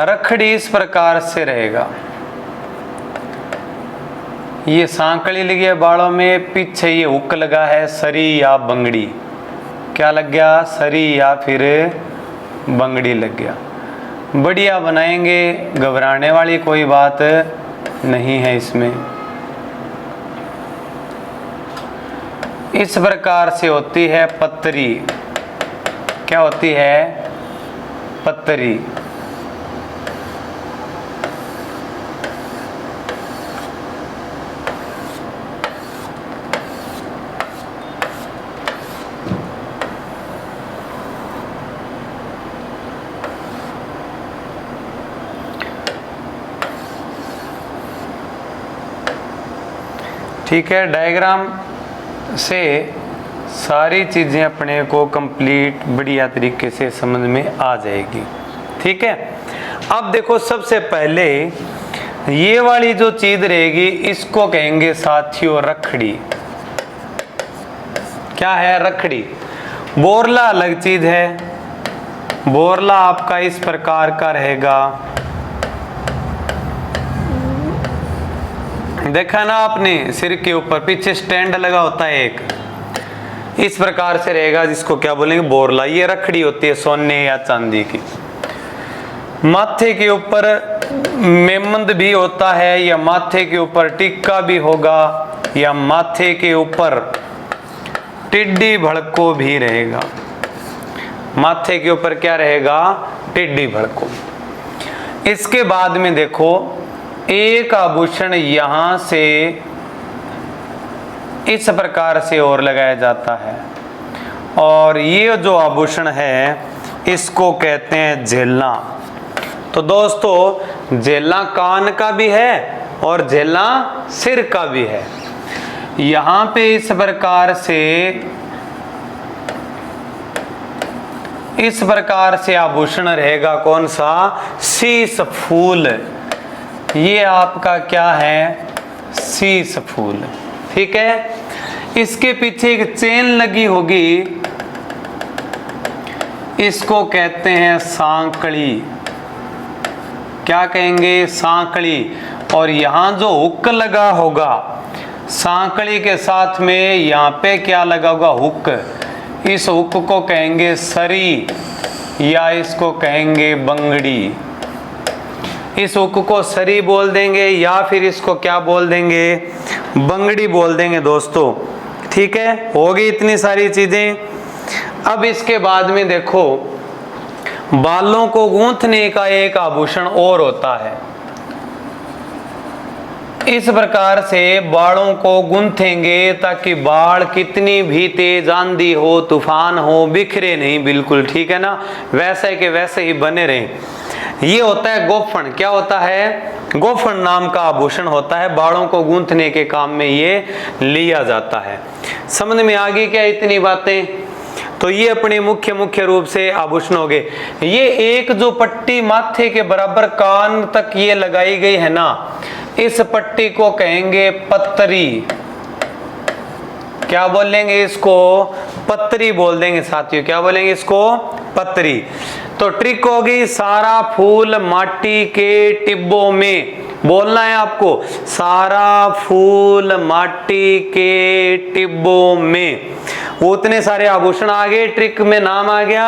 रखड़ी इस प्रकार से रहेगा, ये सांकली लगी है बालों में, पीछे ये हुक लगा है, सरी या बंगड़ी। क्या लग गया, सरी या फिर बंगड़ी लग गया। बढ़िया बनाएंगे, घबराने वाली कोई बात नहीं है इसमें। इस प्रकार से होती है पत्री। क्या होती है, पत्री। ठीक है, डायग्राम से सारी चीजें अपने को कंप्लीट बढ़िया तरीके से समझ में आ जाएगी। ठीक है, अब देखो, सबसे पहले ये वाली जो चीज रहेगी इसको कहेंगे साथियों रखड़ी। क्या है, रखड़ी। बोरला अलग चीज है। बोरला आपका इस प्रकार का रहेगा, देखा ना आपने, सिर के ऊपर पीछे स्टैंड लगा होता है एक, इस प्रकार से रहेगा, जिसको क्या बोलेंगे, बोरला। ये रखड़ी होती है सोने या चांदी की। माथे के ऊपर मेमंद भी होता है, या माथे के ऊपर टिक्का भी होगा, या माथे के ऊपर टिड्डी भड़को भी रहेगा। माथे के ऊपर क्या रहेगा, टिड्डी भड़को। इसके बाद में देखो, एक आभूषण यहां से इस प्रकार से और लगाया जाता है, और ये जो आभूषण है इसको कहते हैं झेलना। तो दोस्तों, झेलना कान का भी है और झेलना सिर का भी है। यहां पे इस प्रकार से आभूषण रहेगा, कौन सा, शीश फूल। ये आपका क्या है, शीश फूल। ठीक है, इसके पीछे एक चेन लगी होगी, इसको कहते हैं सांकड़ी। क्या कहेंगे, सांकड़ी। और यहां जो हुक लगा होगा सांकड़ी के साथ में, यहां पे क्या लगा होगा, हुक। इस हुक को कहेंगे सरी, या इसको कहेंगे बंगड़ी। इस हुक को सरी बोल देंगे, या फिर इसको क्या बोल देंगे, बंगड़ी बोल देंगे दोस्तों। ठीक है, होगी इतनी सारी चीजें। अब इसके बाद में देखो, बालों को गूंथने का एक आभूषण और होता है। इस प्रकार से बालों को गूंथेंगे ताकि बाल कितनी भी तेज आंधी हो, तूफान हो, बिखरे नहीं बिल्कुल। ठीक है ना, वैसे के वैसे ही बने रहें। ये होता है गोफन। क्या होता है, गोफन नाम का आभूषण होता है, बालों को गूंथने के काम में ये लिया जाता है। समझ में आ गई क्या इतनी बातें। तो ये अपने मुख्य रूप से आभूषण हो गए। ये एक जो पट्टी माथे के बराबर कान तक ये लगाई गई है ना, इस पट्टी को कहेंगे पत्तरी। क्या बोलेंगे इसको, पत्तरी बोल देंगे साथियों। क्या बोलेंगे इसको, पत्तरी। तो ट्रिक होगी, सारा फूल माटी के टिब्बों में बोलना है आपको, सारा फूल माटी के टिब्बों में। उतने सारे आभूषण आ गए, ट्रिक में नाम आ गया,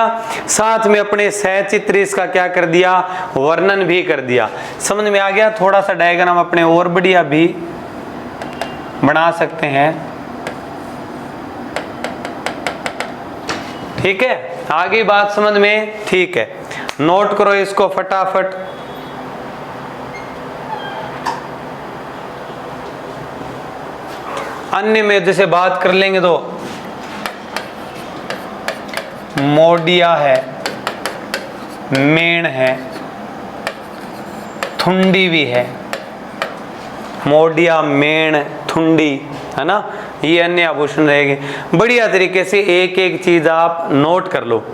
साथ में अपने सहचित्र इसका क्या कर दिया, वर्णन भी कर दिया। समझ में आ गया। थोड़ा सा डायग्राम अपने और बढ़िया भी बना सकते हैं। ठीक है, आगे बात समझ में? ठीक है, नोट करो इसको फटाफट। अन्य में जैसे बात कर लेंगे तो मोडिया है, मेण है, थुंडी भी है। मोडिया, मेण, थुंडी, है ना, ये अन्य आभूषण रहेंगे। बढ़िया तरीके से एक एक चीज आप नोट कर लो।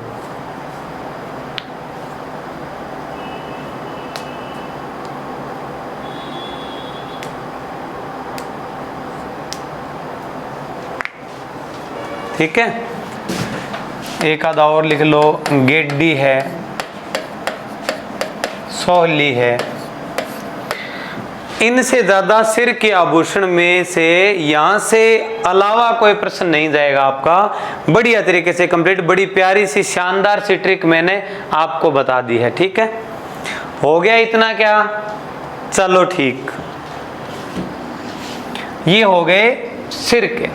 ठीक है, एक आधा और लिख लो। गेड्डी है, सोहली है। इनसे ज्यादा सिर के आभूषण में से यहां से अलावा कोई प्रश्न नहीं जाएगा आपका। बढ़िया तरीके से कंप्लीट, बड़ी प्यारी सी शानदार सी ट्रिक मैंने आपको बता दी है। ठीक है, हो गया इतना क्या? चलो ठीक, ये हो गए सिर के।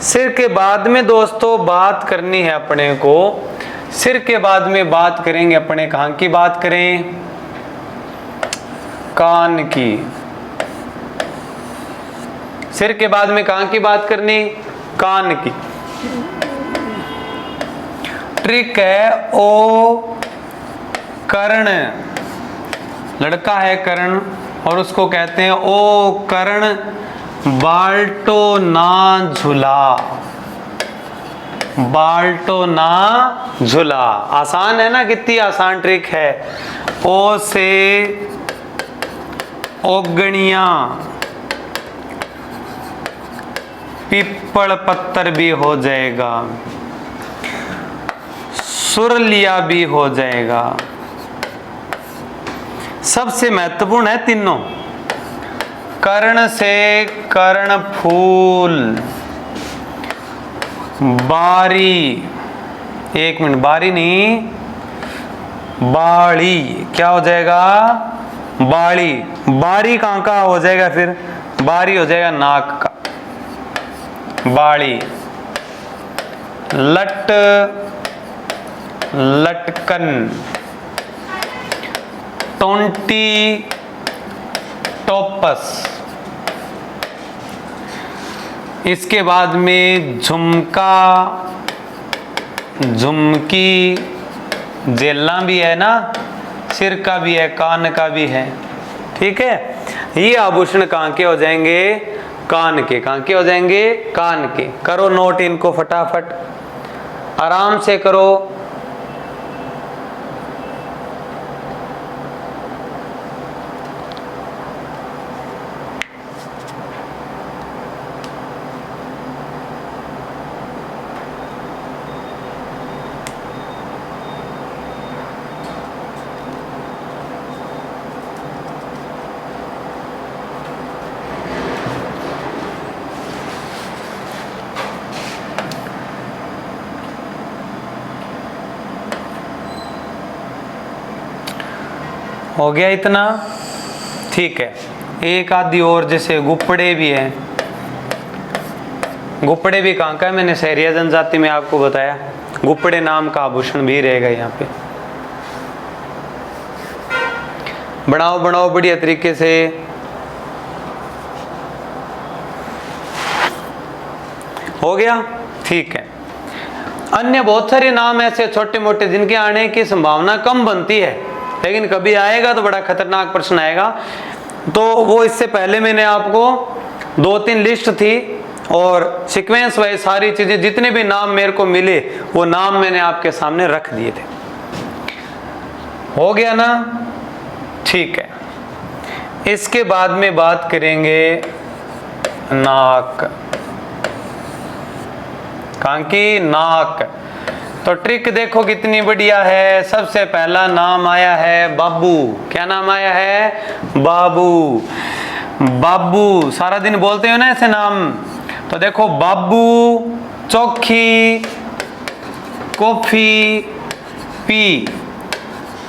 सिर के बाद में दोस्तों बात करनी है अपने को, सिर के बाद में बात करेंगे अपने, कहां की बात करें? कान की। सिर के बाद में कहां की बात करनी? कान की। ट्रिक है ओ कर्ण, लड़का है कर्ण और उसको कहते हैं ओ कर्ण बाल्टो ना झूला। बाल्टो ना झूला, आसान है ना, कितनी आसान ट्रिक है। ओ से ओगणिया, पीपल पत्थर भी हो जाएगा, सुरलिया भी हो जाएगा। सबसे महत्वपूर्ण है तीनों। कर्ण से कर्ण फूल, बारी, एक मिनट, बारी नहीं, बाड़ी, क्या हो जाएगा? बाड़ी। बारी कहां का हो जाएगा फिर? बारी हो जाएगा नाक का, बाड़ी। लट, लटकन, टोंटी, टोपस। इसके बाद में झुमका, झुमकी, जेला भी है ना, सिर का भी है, कान का भी है। ठीक है, ये आभूषण कहां के हो जाएंगे? कान के। कहां के हो जाएंगे? कान के। करो नोट इनको फटाफट, आराम से करो। हो गया इतना? ठीक है, एक आधी और, जैसे गुप्पड़े भी हैं। गुप्पड़े भी कहाँ का है? मैंने सहरिया जनजाति में आपको बताया, गुप्पड़े नाम का आभूषण भी रहेगा यहाँ पे। बनाओ बनाओ बढ़िया तरीके से। हो गया? ठीक है। अन्य बहुत सारे नाम ऐसे छोटे मोटे जिनके आने की संभावना कम बनती है, लेकिन कभी आएगा तो बड़ा खतरनाक प्रश्न आएगा। तो वो इससे पहले मैंने आपको 2-3 लिस्ट थी और सीक्वेंस वाइज सारी चीजें, जितने भी नाम मेरे को मिले वो नाम मैंने आपके सामने रख दिए थे। हो गया ना? ठीक है, इसके बाद में बात करेंगे नाक। कहां की? नाक। तो ट्रिक देखो कितनी बढ़िया है। सबसे पहला नाम आया है बाबू। क्या नाम आया है? बाबू। बाबू सारा दिन बोलते हो ना ऐसे नाम। तो देखो बाबू चोखी कॉफी पी।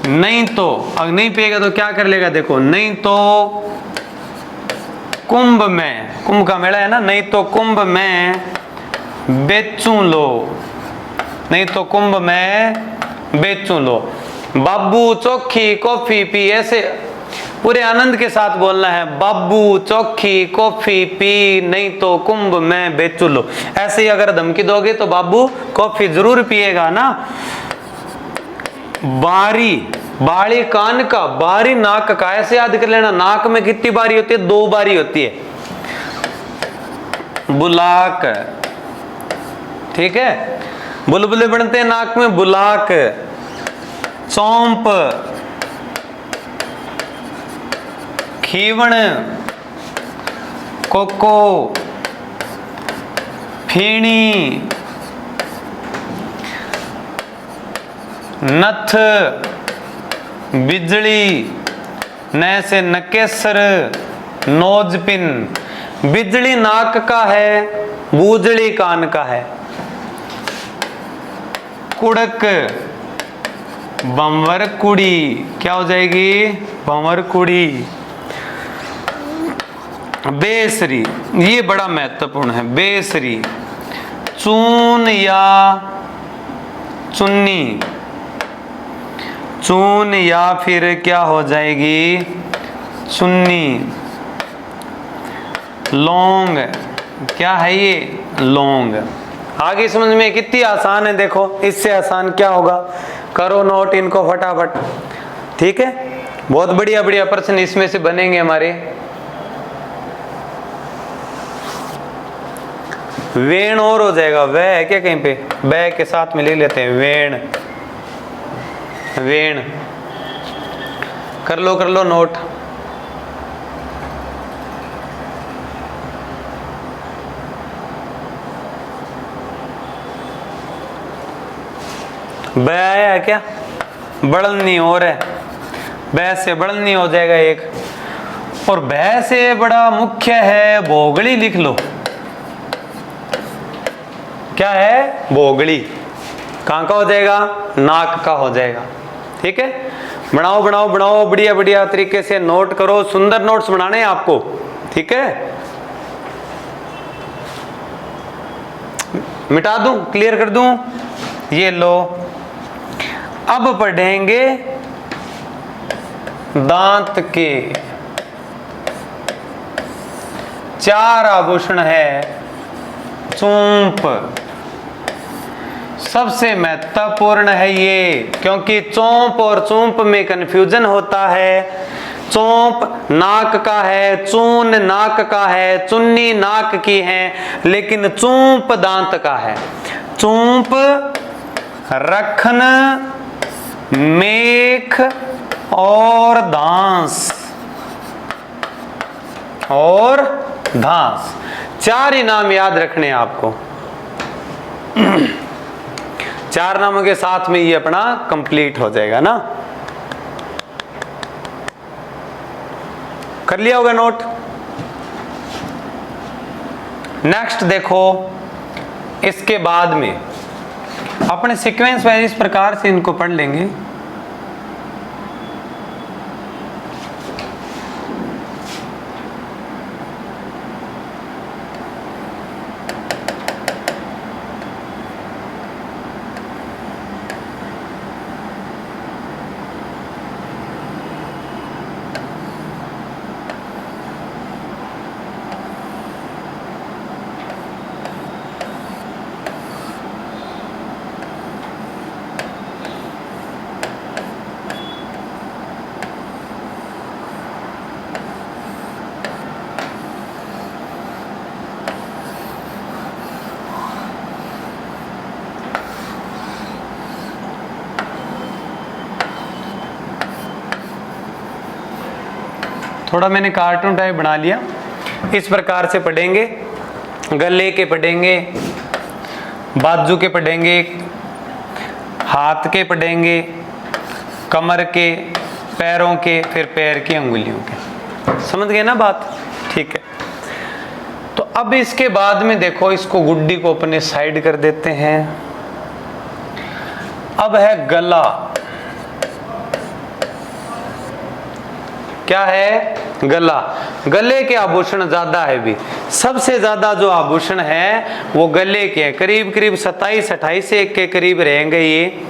नहीं तो अगर नहीं पिएगा तो क्या कर लेगा? देखो नहीं तो कुंभ में, कुंभ का मेला है ना, नहीं तो कुंभ में बेचूं लो, नहीं तो कुंभ में बेचूं लो। बाबू चोखी कॉफी पी, ऐसे पूरे आनंद के साथ बोलना है। बाबू चोखी कॉफी पी, नहीं तो कुंभ में बेचूं लो। ऐसे ही अगर धमकी दोगे तो बाबू कॉफी जरूर पिएगा ना। बारी, बाड़ी कान का, बारी नाक का, ऐसे याद कर लेना। नाक में कितनी बारी होती है? 2 बारी होती है। बुलाक, ठीक है, बुलबुले बनते हैं नाक में, बुलाक। चौंप, खीवण, कोको, फीणी, नथ, बिजली, न से नकेसर, नोजपिन। बिजली नाक का है, बूजड़ी कान का है। कुड़क, बंवर कुड़ी, क्या हो जाएगी? बंवर कुड़ी। बेसरी, ये बड़ा महत्वपूर्ण है। बेसरी, चून या चुन्नी, चून या फिर क्या हो जाएगी? चुन्नी। लौंग, क्या है ये? लौंग। आगे समझ में कितनी आसान है देखो। इससे आसान क्या होगा? करो नोट इनको फटाफट, ठीक है। बहुत बढ़िया बढ़िया प्रश्न इसमें से बनेंगे हमारे। वेण और हो जाएगा, वह है क्या कहीं पे? वह के साथ में ले लेते हैं, वेण। वेण कर लो नोट। ब आया है क्या? बढ़नी और है, ब से बढ़नी हो जाएगा एक। और ब से बड़ा मुख्य है भोगड़ी, लिख लो। क्या है? भोगड़ी। कहाँ का हो जाएगा? नाक का हो जाएगा, ठीक है। बनाओ बनाओ बनाओ, बढ़िया बढ़िया तरीके से नोट करो। सुंदर नोट्स बनाने हैं आपको, ठीक है। मिटा दूं, क्लियर कर दूं? ये लो। अब पढ़ेंगे दांत के 4 आभूषण है। चूंप सबसे महत्वपूर्ण है ये, क्योंकि चौंप और चूंप में कंफ्यूजन होता है। चौंप नाक का है, चून नाक का है, चुन्नी नाक की है, लेकिन चूंप दांत का है। चूंप रखन, मेख और धांस, और धांस, 4 ही नाम याद रखने हैं आपको। 4 नामों के साथ में ये अपना कंप्लीट हो जाएगा ना। कर लिया होगा नोट। नेक्स्ट देखो, इसके बाद में अपने सीक्वेंस वाइज इस प्रकार से इनको पढ़ लेंगे। थोड़ा मैंने कार्टून टाइप बना लिया। इस प्रकार से पढ़ेंगे। गले के पढ़ेंगे, बाजू के पढ़ेंगे, हाथ के पड़ेंगे, कमर के, पैरों के, फिर पैर की अंगुलियों के। समझ गए ना बात? ठीक है। तो अब इसके बाद में देखो, इसको गुड्डी को अपने साइड कर देते हैं। अब है गला। क्या है? गला। गले के आभूषण ज्यादा है भी, सबसे ज्यादा जो आभूषण है वो गले के हैं, करीब करीब 27-28 के करीब रहेंगे ये।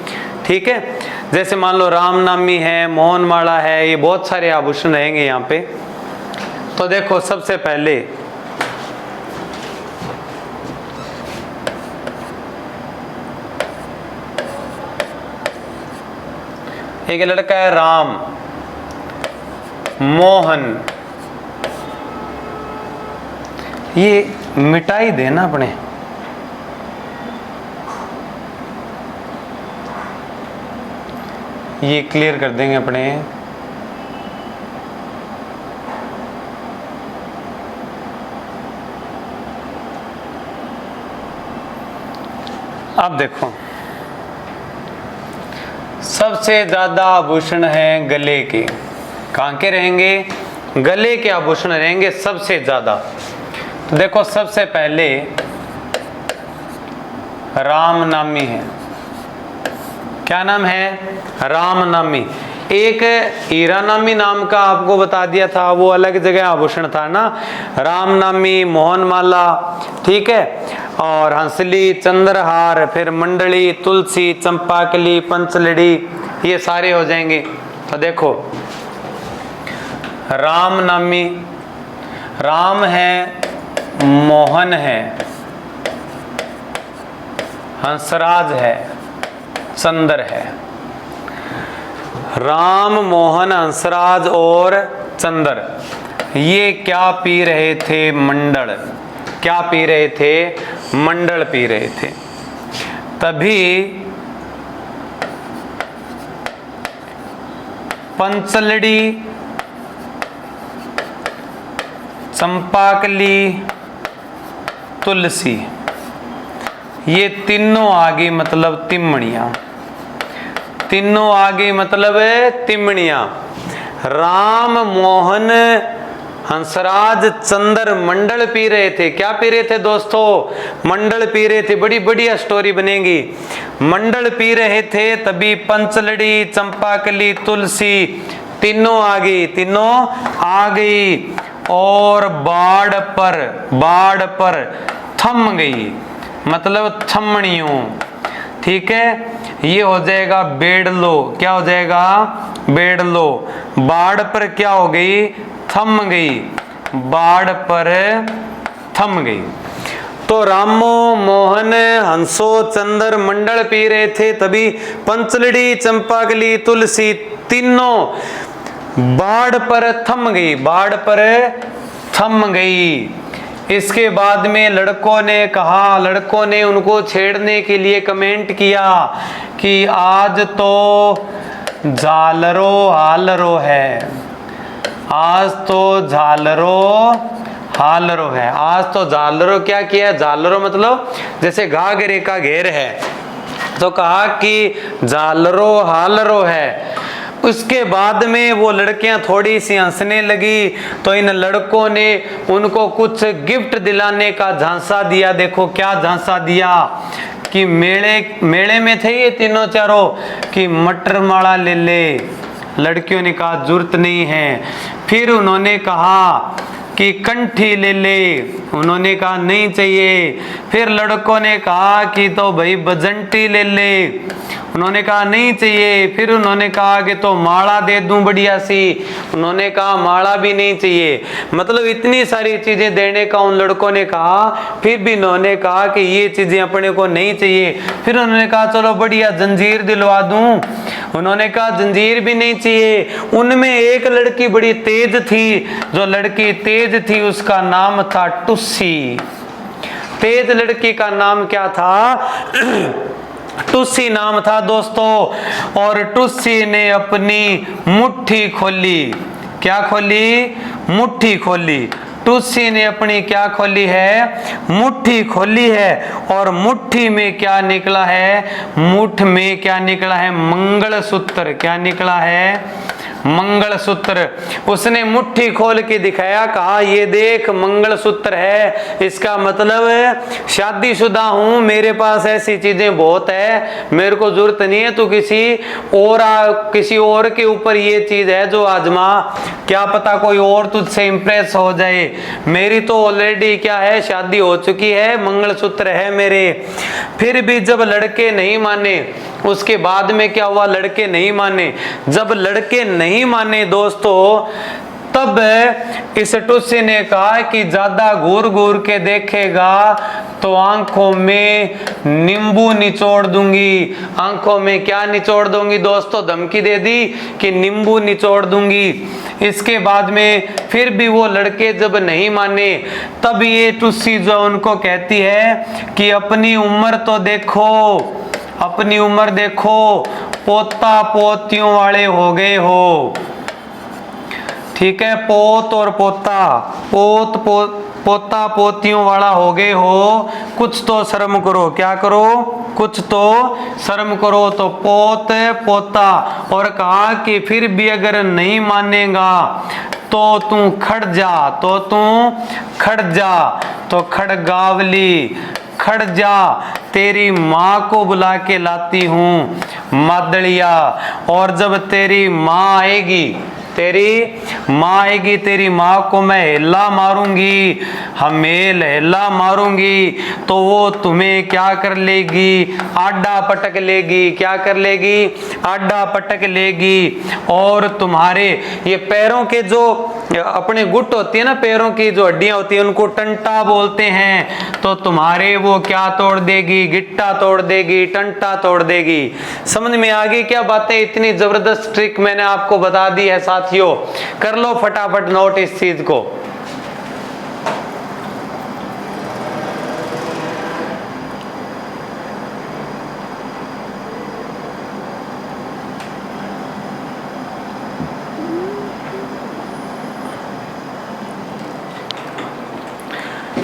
ठीक है, जैसे मान लो रामनामी है, मोहन माला है, ये बहुत सारे आभूषण रहेंगे यहाँ पे। तो देखो, सबसे पहले एक लड़का है राम, मोहन, ये मिटाई देना अपने, ये क्लियर कर देंगे अपने। अब देखो, सबसे ज्यादा आभूषण है गले के। कहाँ के रहेंगे? गले के आभूषण रहेंगे सबसे ज्यादा। तो देखो, सबसे पहले रामनामी है। क्या नाम है? रामनामी। एक हीरानामी नाम का आपको बता दिया था, वो अलग जगह आभूषण था ना। रामनामी, मोहनमाला, ठीक है, और हंसली, चंद्रहार, फिर मंडली, तुलसी, चंपाकली, पंचलड़ी, ये सारे हो जाएंगे। तो देखो, रामनामी, राम है, मोहन है, हंसराज है, चंद्र है। राम, मोहन, हंसराज और चंद्र, ये क्या पी रहे थे? मंडल। क्या पी रहे थे? मंडल पी रहे थे। तभी पंचलड़ी, चंपाकली, तुलसी, ये तीनों आगे मतलब तिमणियां। तीनों आगे मतलब तिमणियां। राम, मोहन, हंसराज, चंद्र मंडल पी रहे थे। क्या पी रहे थे दोस्तों? मंडल पी रहे थे। बड़ी बढ़िया स्टोरी बनेगी। मंडल पी रहे थे, तभी पंचलड़ी, चंपाकली, तुलसी तीनों आ गई, तीनों आ गई, और बाड़ पर थम गई, मतलब थमणियों। ठीक है, ये हो जाएगा बेड़लो। क्या हो जाएगा? बेड़लो। बाड़ पर क्या हो गई? थम गई। बाड़ पर थम गई। तो रामो, मोहन, हंसो, चंद्र मंडल पी रहे थे, तभी पंचलड़ी, चंपाकली, तुलसी तीनों बाड़ पर थम गई। बाड़ पर थम गई। इसके बाद में लड़कों ने कहा, लड़कों ने उनको छेड़ने के लिए कमेंट किया कि आज तो झालरो हालरो है, आज तो झालरो हालरो है। आज तो झालरो क्या किया? झालरो मतलब जैसे घाघरे का घेर है, तो कहा कि झालरो हालरो है। उसके बाद में वो लड़कियां थोड़ी सी हंसने लगी, तो इन लड़कों ने उनको कुछ गिफ्ट दिलाने का झांसा दिया। देखो क्या झांसा दिया कि मेले में थे ये तीनों चारों कि मटर माला ले ले। लड़कियों ने कहा जरूरत नहीं है। फिर उन्होंने कहा कि कंठी ले ले, उन्होंने कहा नहीं चाहिए। फिर लड़कों ने कहा कि तो भाई बजंटी ले ले, उन्होंने कहा नहीं चाहिए। फिर उन्होंने कहा कि तो माला दे दूं बढ़िया सी, उन्होंने कहा माला भी नहीं चाहिए। मतलब इतनी सारी चीजें देने का उन लड़कों ने कहा, फिर भी उन्होंने कहा कि ये चीजें अपने को नहीं चाहिए। फिर उन्होंने कहा चलो बढ़िया जंजीर दिलवा दूं, उन्होंने कहा जंजीर भी नहीं चाहिए। उनमें एक लड़की बड़ी तेज थी, जो लड़की तेज थी उसका नाम था टुस्सी। तेज लड़की का नाम क्या था? टुस्सी नाम था दोस्तों। और टुस्सी ने अपनी मुट्ठी खोली। क्या खोली? मुट्ठी खोली। टुस्सी ने अपनी क्या खोली है, मुट्ठी खोली है, और मुट्ठी में क्या निकला है, मुठ में क्या निकला है, मंगलसूत्र। क्या निकला है, मंगलसूत्र। उसने मुट्ठी खोल के दिखाया, कहा ये देख मंगलसूत्र है, इसका मतलब शादीशुदा हूं, मेरे पास ऐसी चीजें बहुत है, मेरे को जरूरत नहीं है तू किसी और के ऊपर ये चीज है जो आजमा, क्या पता कोई और तुझसे इंप्रेस हो जाए, मेरी तो ऑलरेडी क्या है, शादी हो चुकी है, मंगलसूत्र है मेरे। फिर भी जब लड़के नहीं माने, उसके बाद में क्या हुआ, लड़के नहीं माने। जब लड़के नहीं माने दोस्तों, तब इस टुस्सी ने कहा कि ज्यादा घूर घूर के देखेगा तो आंखों में नींबू निचोड़ दूंगी। आंखों में क्या निचोड़ दूंगी दोस्तों, धमकी दे दी कि नींबू निचोड़ दूंगी। इसके बाद में फिर भी वो लड़के जब नहीं माने, तब ये टुस्सी जो उनको कहती है कि अपनी उम्र तो देखो, अपनी उम्र देखो, पोता पोतियों वाले हो गए हो। ठीक है, पोत और पोता, पोता पोतियों वाला हो गए हो, कुछ तो शर्म करो। क्या करो, कुछ तो शर्म करो। तो पोत पोता, और कहा कि फिर भी अगर नहीं मानेगा तो तू खड़ जा, तो तू खड़ जा। तो खड़गावली, खड़ जा, तेरी माँ को बुला के लाती हूँ मादड़िया, और जब तेरी माँ आएगी, तेरी माँ आएगी, तेरी माँ को मैं हिला मारूंगी, हमेल हिला मारूंगी, तो वो तुम्हें क्या कर लेगी, आडा पटक लेगी। क्या कर लेगी, आडा पटक लेगी। और तुम्हारे ये पैरों के जो अपने गुट होती है ना, पैरों की जो हड्डियां होती है, उनको टंटा बोलते हैं। तो तुम्हारे वो क्या तोड़ देगी, गिट्टा तोड़ देगी, टंटा तोड़ देगी। समझ में आ गई क्या बातें, इतनी जबरदस्त ट्रिक मैंने आपको बता दी है साथियों। कर लो फटाफट नोट इस चीज को।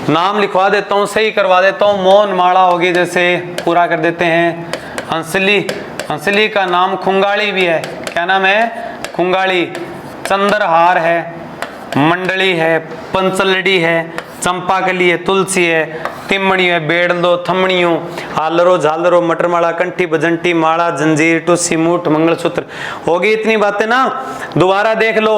नाम लिखवा देता हूँ, सही करवा देता हूँ। मोहन माला होगी, जैसे पूरा कर देते हैं। हंसली, हंसली का नाम खुंगाड़ी भी है। क्या नाम है, खुंगाड़ी। चंद्रहार है, मंडली है, पंचलड़ी है, चंपाकली है, तुलसी है, तिमणी है, बेड़ दो, थमणियों, हालरो, झालरो, मटरमाला, कंठी, बजंटी, माला, जंजीर, टुस्सी, मूठ, मंगलसूत्र। होगी इतनी बातें ना। दोबारा देख लो,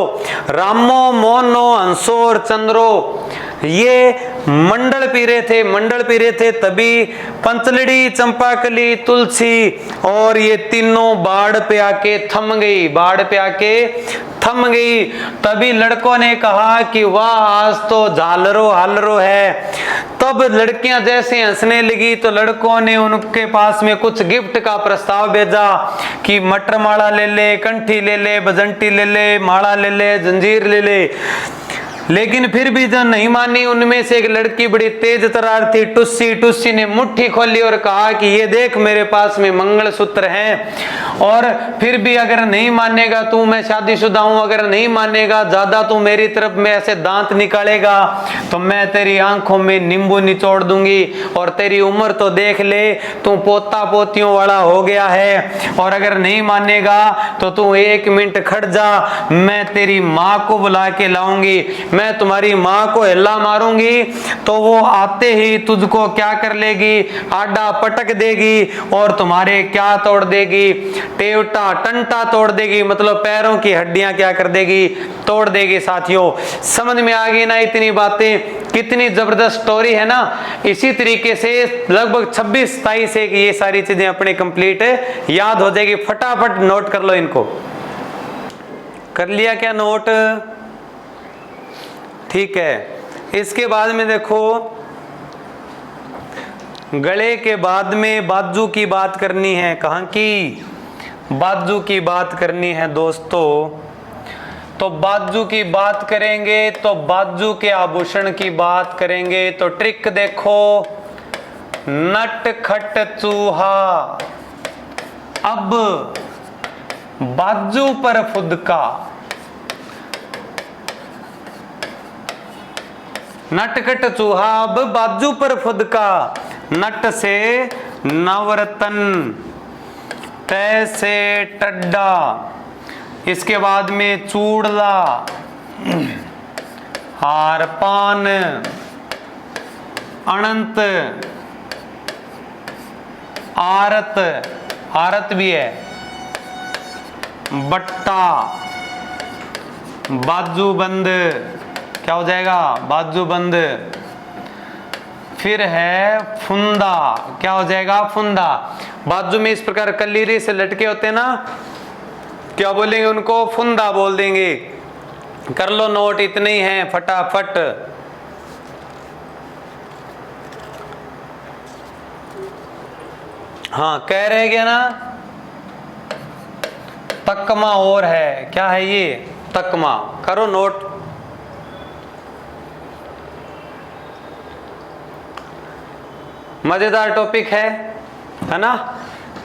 रामो, मोनो, हंसो और चंद्रो, ये मंडल पी रहे थे, मंडल पी रहे थे, तभी पंचलड़ी, चंपाकली, तुलसी और ये तीनों बाढ़ पे आके थम गई, बाढ़ पे आके थम गई। तभी लड़कों ने कहा कि वाह, आज तो झालरो हालरो है। तब लड़कियां जैसे हंसने लगी तो लड़कों ने उनके पास में कुछ गिफ्ट का प्रस्ताव भेजा कि मटर माला ले ले, कंठी ले ले, बजंटी ले ले, माला ले ले, जंजीर ले ले। लेकिन फिर भी जो नहीं मानी, उनमें से एक लड़की बड़ी तेज तरार थी, टुस्सी। टुस्सी ने मुट्ठी खोली और कहा कि ये देख मेरे पास में मंगलसूत्र हैं, और फिर भी अगर नहीं मानेगा तू, मैं शादीशुदा हूं, अगर नहीं मानेगा, ज्यादा तू मेरी तरफ में ऐसे दांत निकालेगा तो मैं तेरी आंखों में नींबू निचोड़ दूंगी। और तेरी उम्र तो देख ले, तू पोता पोतियों वाला हो गया है, और अगर नहीं मानेगा तो तू 1 मिनट खड़ जा, मैं तेरी माँ को बुला के लाऊंगी, मैं तुम्हारी माँ को हिला मारूंगी, तो वो आते ही तुझको क्या कर लेगी, आडा पटक देगी और तुम्हारे क्या तोड़ देगी, टेवटा टंटा तोड़ देगी, मतलब पैरों की हड्डियां क्या कर देगी, तोड़ देगी। साथियों समझ में आ गई ना इतनी बातें, कितनी जबरदस्त स्टोरी है ना। इसी तरीके से लगभग 26-27 से ये सारी चीजें अपने कंप्लीट याद हो जाएगी। फटाफट नोट कर लो इनको। कर लिया क्या नोट, ठीक है। इसके बाद में देखो, गले के बाद में बाजू की बात करनी है। कहाँ की, बाजू की बात करनी है दोस्तों। तो बाजू की बात करेंगे तो बाजू के आभूषण की बात करेंगे। तो ट्रिक देखो, नट खट चूहा, अब बाजू पर फुदका, नटखट चूहा अब बाजू पर फुदका, नट से नवरतन, तै से टड्डा, इसके बाद में चूड़ला, हार पान, अनंत, आरत, आरत भी है, बट्टा, बाजूबंद, क्या हो जाएगा बाजूबंद, फिर है फुंदा, क्या हो जाएगा फुंदा। बाजू में इस प्रकार कलीरे से लटके होते हैं ना, क्या बोलेंगे उनको, फुंदा बोल देंगे। कर लो नोट, इतने ही हैं फटाफट। हाँ कह रहे क्या ना, तकमा और है, क्या है ये तकमा, करो नोट। मजेदार टॉपिक है ना।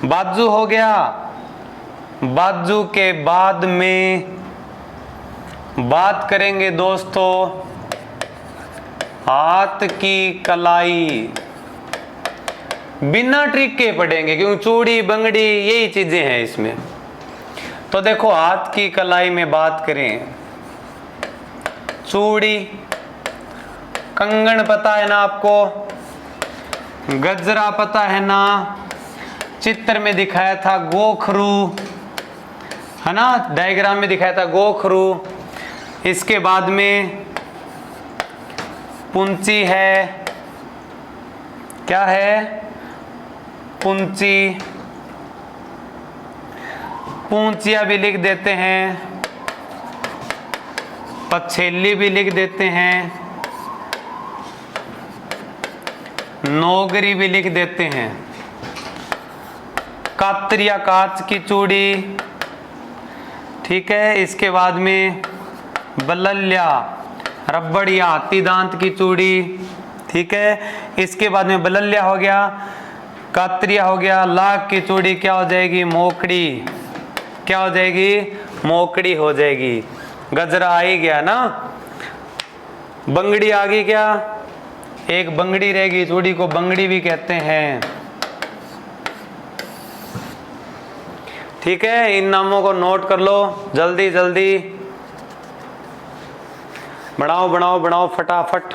बाजू हो गया, बाजू के बाद में बात करेंगे दोस्तों हाथ की कलाई। बिना ट्रिक के पढ़ेंगे क्योंकि चूड़ी बंगड़ी यही चीजें हैं इसमें। तो देखो हाथ की कलाई में बात करें, चूड़ी, कंगन पता है ना आपको, गजरा पता है ना, चित्र में दिखाया था गोखरू, है ना, डायग्राम में दिखाया था गोखरू। इसके बाद में पुंची है, क्या है पुंची, पूंचिया भी लिख देते हैं, पछेली भी लिख देते हैं, नौगरी भी लिख देते हैं, कातरिया कांच की चूड़ी, ठीक है। इसके बाद में बलल्या, रबड़ या हाथी दांत की चूड़ी, ठीक है। इसके बाद में बलल्या हो गया, कातरिया हो गया, लाख की चूड़ी क्या हो जाएगी मोकड़ी, क्या हो जाएगी मोकड़ी हो जाएगी। गजरा आ ही गया ना, बंगड़ी आ गई, क्या एक बंगड़ी रहेगी, चूड़ी को बंगड़ी भी कहते हैं, ठीक है। इन नामों को नोट कर लो जल्दी जल्दी, बढ़ाओ बढ़ाओ बढ़ाओ फटाफट।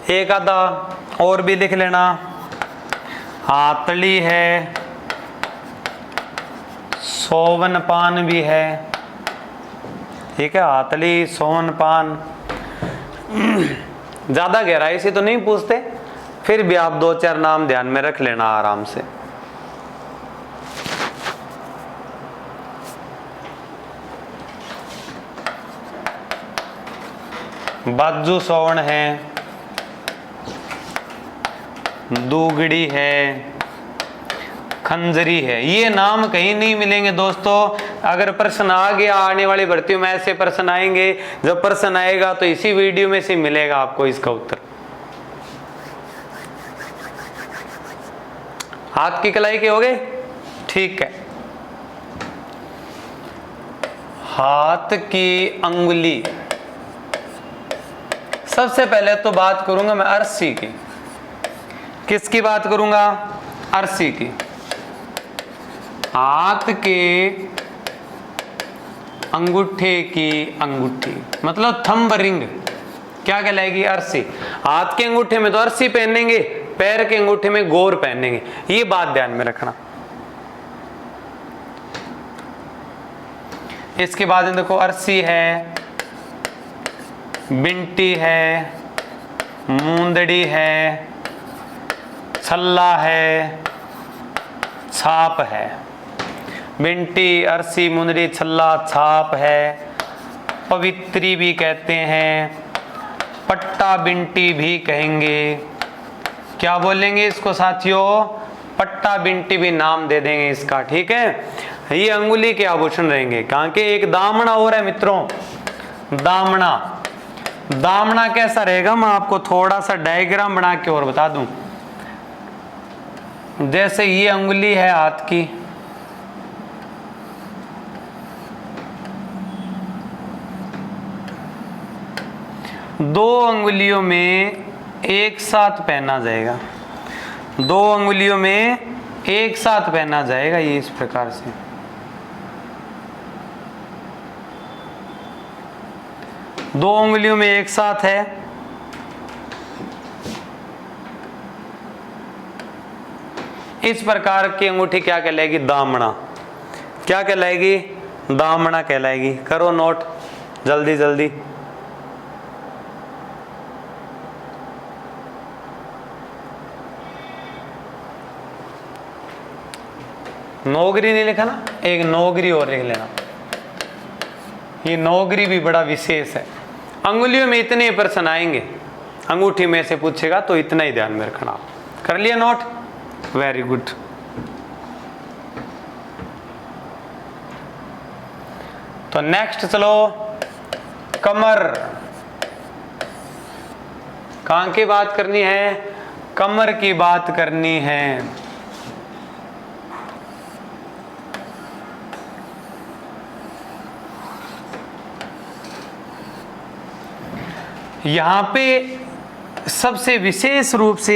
एक आधा और भी लिख लेना, हाथली है, सोवन पान भी है, ठीक है, हाथली सोवन पान। ज्यादा गहराई से तो नहीं पूछते, फिर भी आप दो चार नाम ध्यान में रख लेना आराम से। बाजू सोवन है, दूगड़ी है, खंजरी है। ये नाम कहीं नहीं मिलेंगे दोस्तों। अगर प्रश्न आ गया, आने वाली भर्तियों में ऐसे प्रश्न आएंगे, जब प्रश्न आएगा तो इसी वीडियो में से मिलेगा आपको इसका उत्तर। हाथ की कलाई के हो गए, ठीक है। हाथ की अंगुली, सबसे पहले तो बात करूंगा मैं अरसी की। किसकी बात करूंगा, अरसी की। हाथ के अंगूठे की अंगूठी, मतलब थंब रिंग, क्या कहलाएगी अरसी। हाथ के अंगूठे में तो अरसी पहनेंगे, पैर के अंगूठे में गोर पहनेंगे, ये बात ध्यान में रखना। इसके बाद देखो अरसी है, बिंटी है, मूंदड़ी है, छल्ला है, छाप है। बिंटी, अरसी, मुंदरी, छल्ला, छाप है। पवित्री भी कहते हैं, पट्टा बिंटी भी कहेंगे। क्या बोलेंगे इसको साथियों, पट्टा बिंटी भी नाम दे देंगे इसका, ठीक है। ये अंगुली के आभूषण रहेंगे। कहाँ के? एक दामना और है मित्रों, दामना। दामना कैसा रहेगा, मैं आपको थोड़ा सा डायग्राम बना के और बता दूं। जैसे ये अंगुली है हाथ की, दो अंगुलियों में एक साथ पहना जाएगा, दो अंगुलियों में एक साथ पहना जाएगा, ये इस प्रकार से। दो अंगुलियों में एक साथ है, इस प्रकार की अंगूठी क्या कहलाएगी? दामना। क्या कहलाएगी? दामना कहलाएगी। करो नोट जल्दी जल्दी। नौगरी नहीं लिखा ना, एक नौगरी और लिख लेना। ये नौगरी भी बड़ा विशेष है। अंगुलियों में इतने प्रश्न आएंगे, अंगूठी में से पूछेगा तो इतना ही ध्यान में रखना। कर लिया नोट? Very good. तो नेक्स्ट चलो, कमर। कहां की बात करनी है? कमर की बात करनी है। यहां पे सबसे विशेष रूप से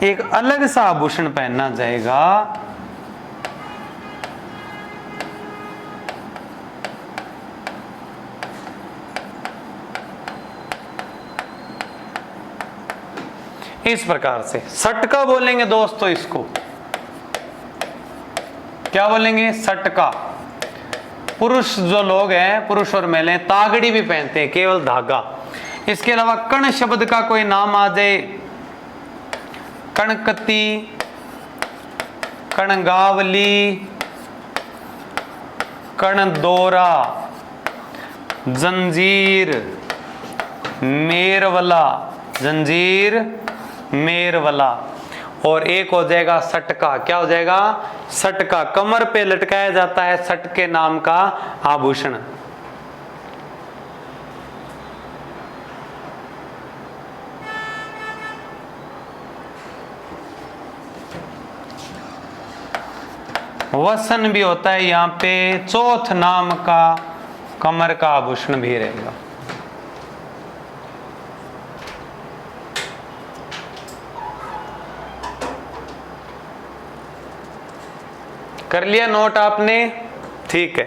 एक अलग सा आभूषण पहनना जाएगा। इस प्रकार से सटका बोलेंगे दोस्तों इसको। क्या बोलेंगे? सटका। पुरुष जो लोग हैं, पुरुष और महिलाएं तागड़ी भी पहनते हैं, केवल धागा। इसके अलावा कण शब्द का कोई नाम आ जाए, कणकती, कणगावली, कणदोरा, जंजीर, मेरवला, जंजीर, मेरवला। और एक हो जाएगा सटका। क्या हो जाएगा? सटका। कमर पे लटकाया जाता है सटके नाम का आभूषण। वसन भी होता है यहाँ पे, चौथ नाम का कमर का आभूषण भी रहेगा। कर लिया नोट आपने? ठीक है।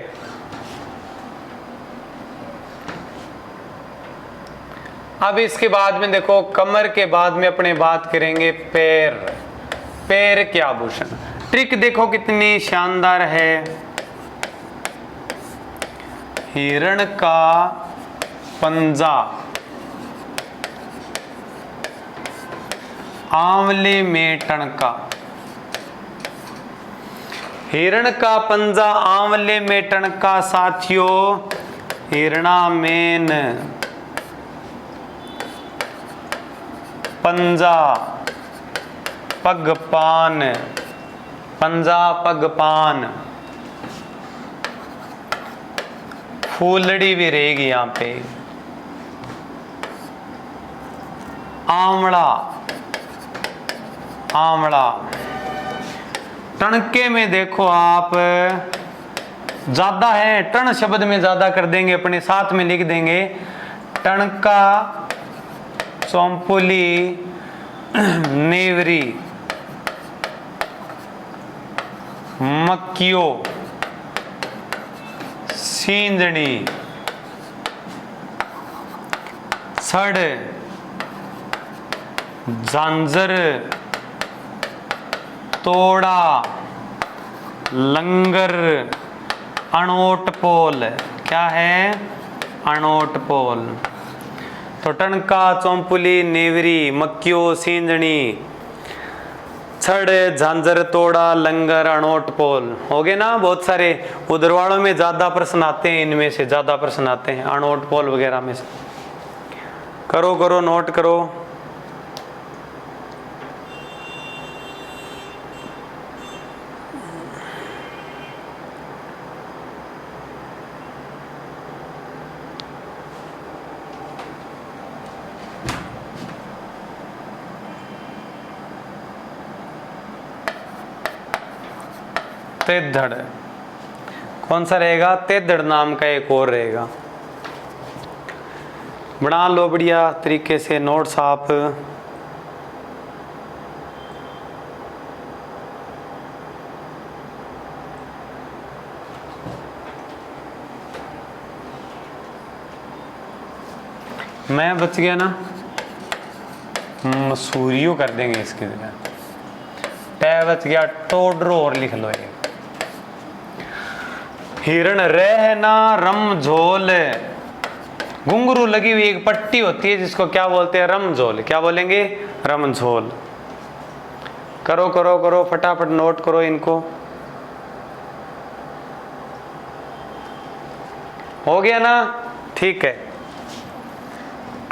अब इसके बाद में देखो, कमर के बाद में अपने बात करेंगे पैर। पैर के आभूषण। ट्रिक देखो कितनी शानदार है। हिरण का पंजा, आंवले में टणका। हिरण का पंजा आंवले में टणका साथियों, हिरणा मेन पंजा पगपान, पंजा पगपान। फूलड़ी भी रहेगी यहां पे। आंवला, आंवला। टणके में देखो आप, ज्यादा है, टण शब्द में ज्यादा कर देंगे, अपने साथ में लिख देंगे टणका, चौंपुली, नेवरी, मक्कियो, सींजड़ी, छड़, झांझर, तोड़ा, लंगर, अनोट पोल। क्या है? अनोट पोल। तो टणका, चौंपुली, नेवरी, मक्कियो, सींजणी, छड़, झांझर, तोड़ा, लंगर, अनोट पोल। हो गए ना? बहुत सारे उधरवाड़ों में ज्यादा प्रश्न आते हैं, इनमें से ज्यादा प्रश्न आते हैं अनोट पोल वगैरह में से। करो करो, नोट करो। तेधड़, कौन सा रहेगा? तेधड़ नाम का एक और रहेगा। बना लो बढ़िया तरीके से नोट्स आप। मैं बच गया ना, मसूरियों कर देंगे इसकी जगह। टै बच गया, टोडरो और लिख लो ये। हिरण रहना रमझोल, घुंघरू लगी हुई एक पट्टी होती है जिसको क्या बोलते हैं? रमझोल। क्या बोलेंगे? रमझोल। करो करो करो फटाफट नोट करो इनको। हो गया ना? ठीक है।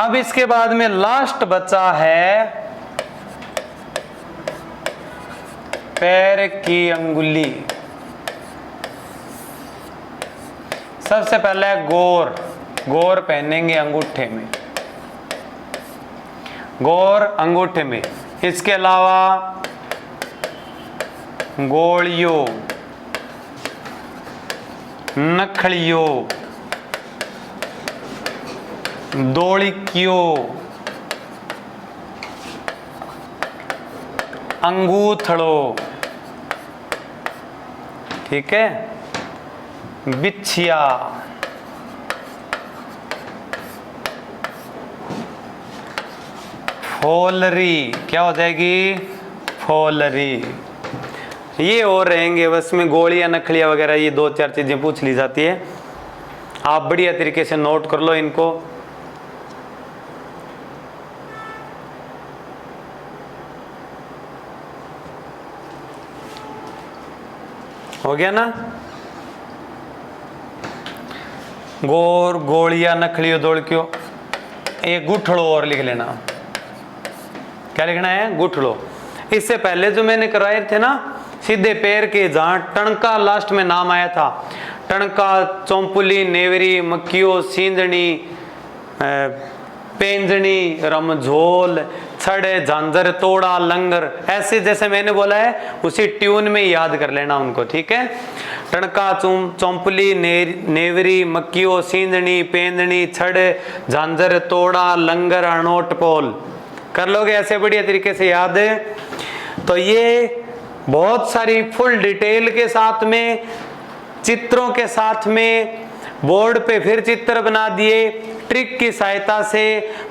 अब इसके बाद में लास्ट बचा है पैर की अंगुली। सबसे पहले गोर, गोर पहनेंगे अंगूठे में, गोर अंगूठे में। इसके अलावा गोलियों, नखड़ियों, दोड़िकियों, अंगूठड़ों, ठीक है, बिछिया, फोलरी। क्या हो जाएगी? फोलरी। ये और रहेंगे बस में, गोलियां नखड़ियां वगैरह ये दो चार चीजें पूछ ली जाती है। आप बढ़िया तरीके से नोट कर लो इनको। हो गया ना? गोर, गोलियां, नखड़ियों, दौड़कियों। एक गुठड़ो और लिख लेना। क्या लिखना है? गुठड़ो। इससे पहले जो मैंने कराए थे ना सीधे पैर के, जहां टणका लास्ट में नाम आया था, टणका, चौंपुली, नेवरी, मक्कियो, सींदनी, पेंजनी, रमझोल, छड़े, झांझर, तोड़ा, लंगर, ऐसे जैसे मैंने बोला है उसी ट्यून में याद कर लेना उनको, ठीक है। टणका, चौंपुली, नेवरी, मक्कियो, सींदनी, पेंदनी, छड़, झांझर, तोड़ा, लंगर, अनोट, पोल। कर लोगे ऐसे बढ़िया तरीके से याद है। तो ये बहुत सारी फुल डिटेल के साथ में, चित्रों के साथ में, बोर्ड पे फिर चित्र बना दिए, ट्रिक की सहायता से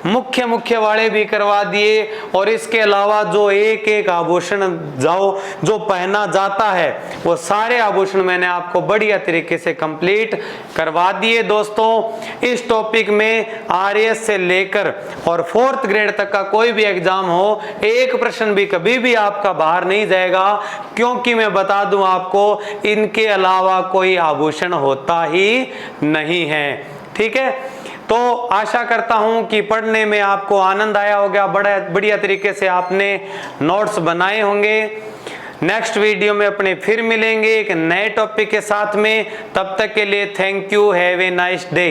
मुख्य मुख्य वाले भी करवा दिए, और इसके अलावा जो एक एक आभूषण जो पहना जाता है वो सारे आभूषण मैंने आपको बढ़िया तरीके से कंप्लीट करवा दिए। दोस्तों इस टॉपिक में आरएस से लेकर और 4th ग्रेड तक का कोई भी एग्जाम हो, एक प्रश्न भी कभी भी आपका बाहर नहीं जाएगा, क्योंकि मैं बता दूं आपको इनके अलावा कोई आभूषण होता ही नहीं है, ठीक है। तो आशा करता हूं कि पढ़ने में आपको आनंद आया होगा, बड़ा बढ़िया तरीके से आपने नोट्स बनाए होंगे। नेक्स्ट वीडियो में अपने फिर मिलेंगे एक नए टॉपिक के साथ में। तब तक के लिए thank you, have a nice day.